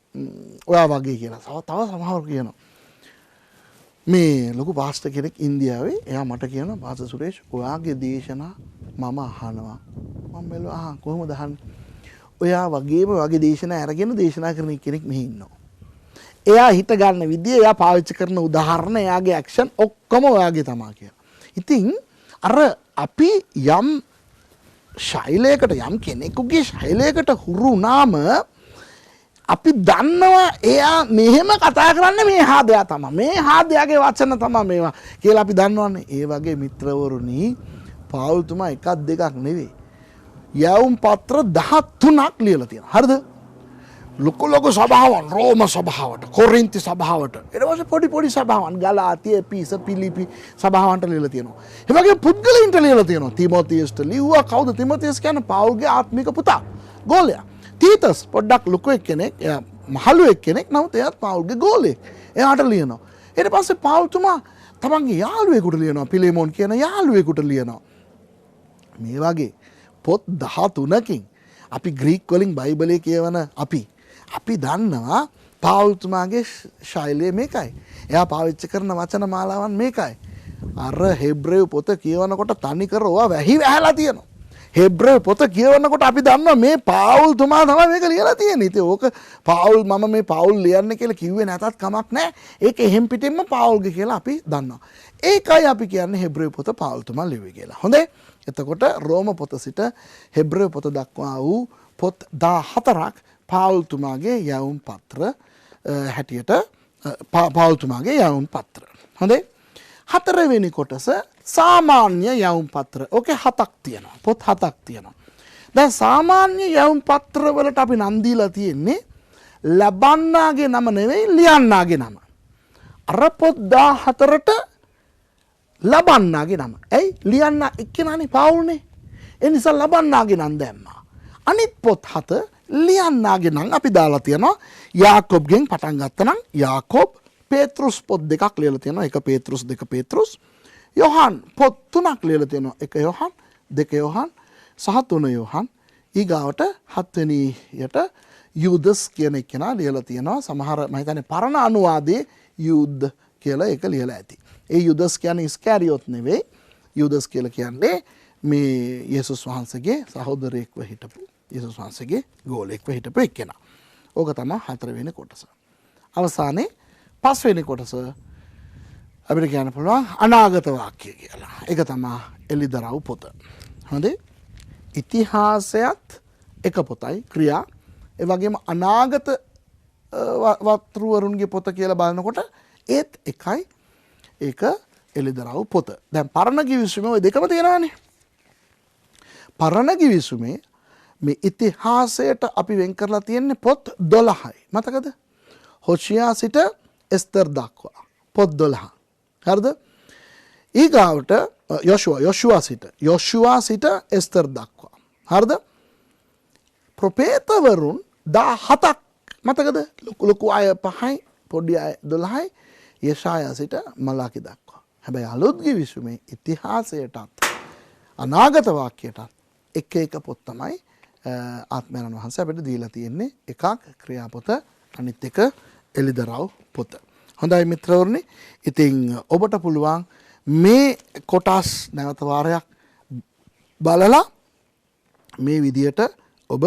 ඔයා වගේ කියලා. තව සමහරව කියනවා මේ ලොකු පාස්ටර් කෙනෙක් ඉන්දියාවේ එයා මට කියනවා පාස්ටර් සුරේෂ් ඔයාගේ දේශනා මම අහනවා. මම බැලුවා කොහොමද අහන්නේ? ඔයා වගේම වගේ දේශනා අරගෙන දේශනා කරන කෙනෙක් මෙහි ඉන්නවා. එයා හිත ගන්න විදිය, එයා පාවිච්චි කරන උදාහරණ, එයාගේ ඇක්ෂන් ඔක්කොම ඔයාගේ තමා කියලා. ඉතින් අර අපි යම් ශෛලයකට යම් කෙනෙකුගේ ශෛලයකට හුරු වුණාම අපි දන්නවා එයා මෙහෙම කතා කරන්නේ මේ හාදයා තමයි. මේ හාදයාගේ වචන තමයි මේවා කියලා අපි දන්නවනේ. ඒ වගේ මිත්‍රවරුනි පවුල්තුමා එකක් දෙකක් නෙවෙයි. යවුම් පත්‍ර 13ක් ලියලා තියෙනවා. හරිද? ලොකු සභාවන් රෝම සභාවට, කොරින්ති සභාවට, ඊට පස්සේ පොඩි සභාවන් ගලාතිය, එපීස, පිලිපි සභාවන්ට ලියලා තියෙනවා. ඒ වගේ පුද්ගලයින්ට ලියලා තියෙනවා. තිමෝතියස්ට ලිව්වා. කවුද තිමෝතියස් කියන්නේ? පවුල්ගේ ආත්මික පුතා. ගෝලයා. තීතස් පොඩ්ඩක් ලොකු එක්කෙනෙක්, එයා මහලු එක්කෙනෙක්. නමුත් එයාත් පවුල්ගේ ගෝලෙක්. එයාට ලියනවා. ඊට පස්සේ පවුල්තුමා තමන්ගේ යාළුවෙකුට ලියනවා. පිලෙමෝන් කියන යාළුවෙකුට ලියනවා. මේ වගේ පොත් 13කින් අපි ග්‍රීක් වලින් බයිබලයේ කියවන අපි දන්නවා පවුල්තුමාගේ ශෛලිය මේකයි. එයා පාවිච්චි කරන වචන මාලාවන් මේකයි. අර හෙබ්‍රෙව් පොත කියවනකොට තනිකර ඕවා වැහි වැහැලා තියෙනවා. හෙබ්‍රෙව් පොත කියවනකොට අපි දන්නවා මේ පවුල්තුමා තමයි මේක ලියලා තියෙන්නේ. ඉතින් ඕක මම මේ පවුල් ලියන්න කියලා කිව්වේ නැතත් කමක් නැහැ. ඒක එහෙම් පිටින්ම පවුල්ගේ කියලා අපි දන්නවා. ඒකයි අපි කියන්නේ හෙබ්‍රෙව් පොත පවුල්තුමා ලිව්වේ කියලා. හොඳයි. එතකොට රෝම පොත සිට හෙබ්‍රෙව් පොත දක්වා වූ පොත් 14ක් පවුල්තුමාගේ යවුම් පත්‍ර හැටියට පවුල්තුමාගේ යවුම් පත්‍ර. හොඳයි. 4 වෙනි කොටස සාමාන්‍ය යවුම් පත්‍ර. ඕකේ 7ක් තියෙනවා. පොත් 7ක් තියෙනවා. දැන් සාමාන්‍ය යවුම් පත්‍ර වලට අපි නම් දීලා තියෙන්නේ ලබන්නාගේ නම නෙවෙයි ලියන්නාගේ නම. අර පොත් 14ට ලබන්නාගේ නම. ඇයි? ලියන්නා එක්කෙනානේ පවුල්නේ. ඒ නිසා ලබන්නාගේ නම් දැම්මා. අනිත් පොත් 7 ලියන්නාගේ නම් අපි දාලා තියෙනවා. යාකොබ්ගෙන් පටන් ගත්තනම් යාකොබ්, පේත්‍රුස් පොත් 2ක් ලියලා තියෙනවා. 1 පේත්‍රුස් 2 පේත්‍රුස්. යොහන් පොත් 3ක් ලියලා තියෙනවා. 1 යොහන්, 2 යොහන් සහ 3 යොහන්. ඊගාවට 7 වෙනියට යූදස් කියන එකනා ලියලා තියෙනවා. සමහර මම හිතන්නේ පරණ අනුවාදයේ යූද් කියලා ඒක ලියලා ඇති. ඒ යූදස් කියන්නේ ඉස්කැරියොත් නෙවෙයි. යූදස් කියලා කියන්නේ මේ යේසුස් වහන්සේගේ සහෝදරයෙක්ව හිටපු යේසුස් වහන්සේගේ ගෝලයෙක්ව හිටපු එක්කෙනා. ඕක තමයි 4 වෙනි කොටස. අවසානයේ 5 වෙනි කොටස අපිට කියන්න පුළුවන් අනාගත වාක්‍ය කියලා. ඒක තමයි එලිදරව් පොත. හොඳේ. ඉතිහාසයත් එක පොතයි ක්‍රියා. ඒ වගේම අනාගත වතුරුවරුන්ගේ පොත කියලා බලනකොට ඒත් එකයි. ඒක එලිදරව් පොත. දැන් පරණ කිවිසුමේ ওই දෙකම තියෙනවානේ. පරණ කිවිසුමේ මේ ඉතිහාසයට අපි වෙන් කරලා තියෙන්නේ පොත් 12යි. මතකද? හොෂියා සිට එස්තර් දක්වා පොත් 12. හරිද? ඊගාවට යොෂුවා සිට එස්තර් දක්වා. හරිද? ප්‍රොපේතවරුන් 17ක් මතකද? ලොකු අය 5යි, පොඩි අය 12යි, යෙෂායා සිට මලාකි දක්වා. හැබැයි අලුත් කිවිසුමේ ඉතිහාසයටත් අනාගත වාක්‍යයටත් එක පොත් තමයි ආත්මයන් වහන්සේ අපිට දීලා තියෙන්නේ. එකක් ක්‍රියාපොත, අනිත් එක එලිදරව් පොත. හොඳයි මිත්‍රවරුනි, ඉතින් ඔබට පුළුවන් මේ කොටස් නැවත වාරයක් බලලා මේ විදියට ඔබ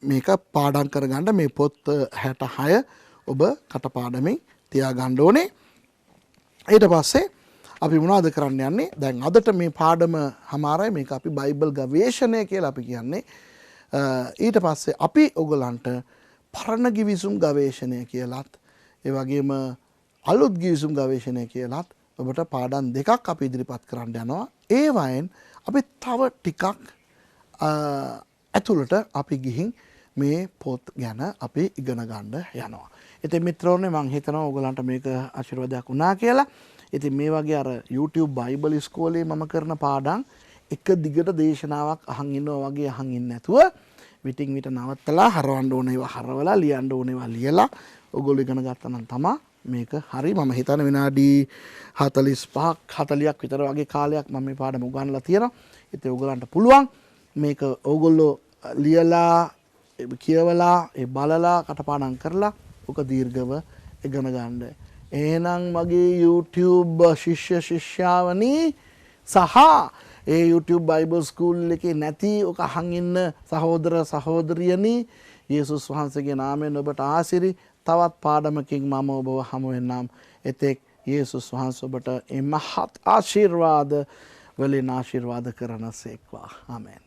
මේක පාඩම් කරගන්න. මේ පොත් 66 ඔබ කටපාඩමින් තියාගන්න ඕනේ. ඊට පස්සේ අපි මොනවද කරන්න යන්නේ? දැන් අදට මේ පාඩම හමාරයි. මේක අපි බයිබල් ගවේෂණය කියලා අපි කියන්නේ. ඊට පස්සේ අපි ඔයගලන්ට පරණ ගිවිසුම් ගවේෂණය කියලාත් ඒ වගේම අලුත් ගිවිසුම් ගවේෂණය කියලාත් ඔබට පාඩම් දෙකක් අපි ඉදිරිපත් කරන්න යනවා. ඒ වයින් අපි තව ටිකක් ඇතුළට අපි ගිහින් මේ පොත් ගැන අපි ඉගෙන ගන්න යනවා. ඉතින් මිත්‍රෝනේ මම හිතනවා ඔයගලන්ට මේක ආශිර්වාදයක් වුණා කියලා. ඉතින් මේ වගේ අර YouTube බයිබල් ඉස්කෝලේ මම කරන පාඩම් එක දිගට දේශනාවක් අහන් ඉන්නවා වගේ අහන් ඉන්නේ නැතුව විටින් විට නවත්තලා හරවන්න ඕන ඒවා හරවලා ලියන්න ඕන ඒවා ලියලා ඔයගොල්ලෝ ඉගෙන ගත්තා නම් තමයි මේක හරි. මම හිතන්නේ විනාඩි 45ක් 40ක් විතර වගේ කාලයක් මම මේ පාඩම උගන්වලා තියෙනවා. ඉතින් ඔයගලන්ට පුළුවන් මේක ඔයගොල්ලෝ ලියලා කියවලා ඒ බලලා කටපාඩම් කරලා ඔක දීර්ඝව ඉගෙන ගන්න. එහෙනම් මගේ YouTube ශිෂ්‍ය ශිෂ්‍යාවනි සහ ඒ YouTube බයිබල් ස්කූල් එකේ නැති ඔක අහන් ඉන්න සහෝදර සහෝදරියනි, යේසුස් වහන්සේගේ නාමයෙන් ඔබට ආශිර්වාද. තවත් පාඩමකින් මම ඔබව හමු වෙන්නම්. එතෙක් යේසුස් වහන්සේ ඔබට මේ මහත් ආශිර්වාද වලින් ආශිර්වාද කරනසේක්වා. ආමෙන්.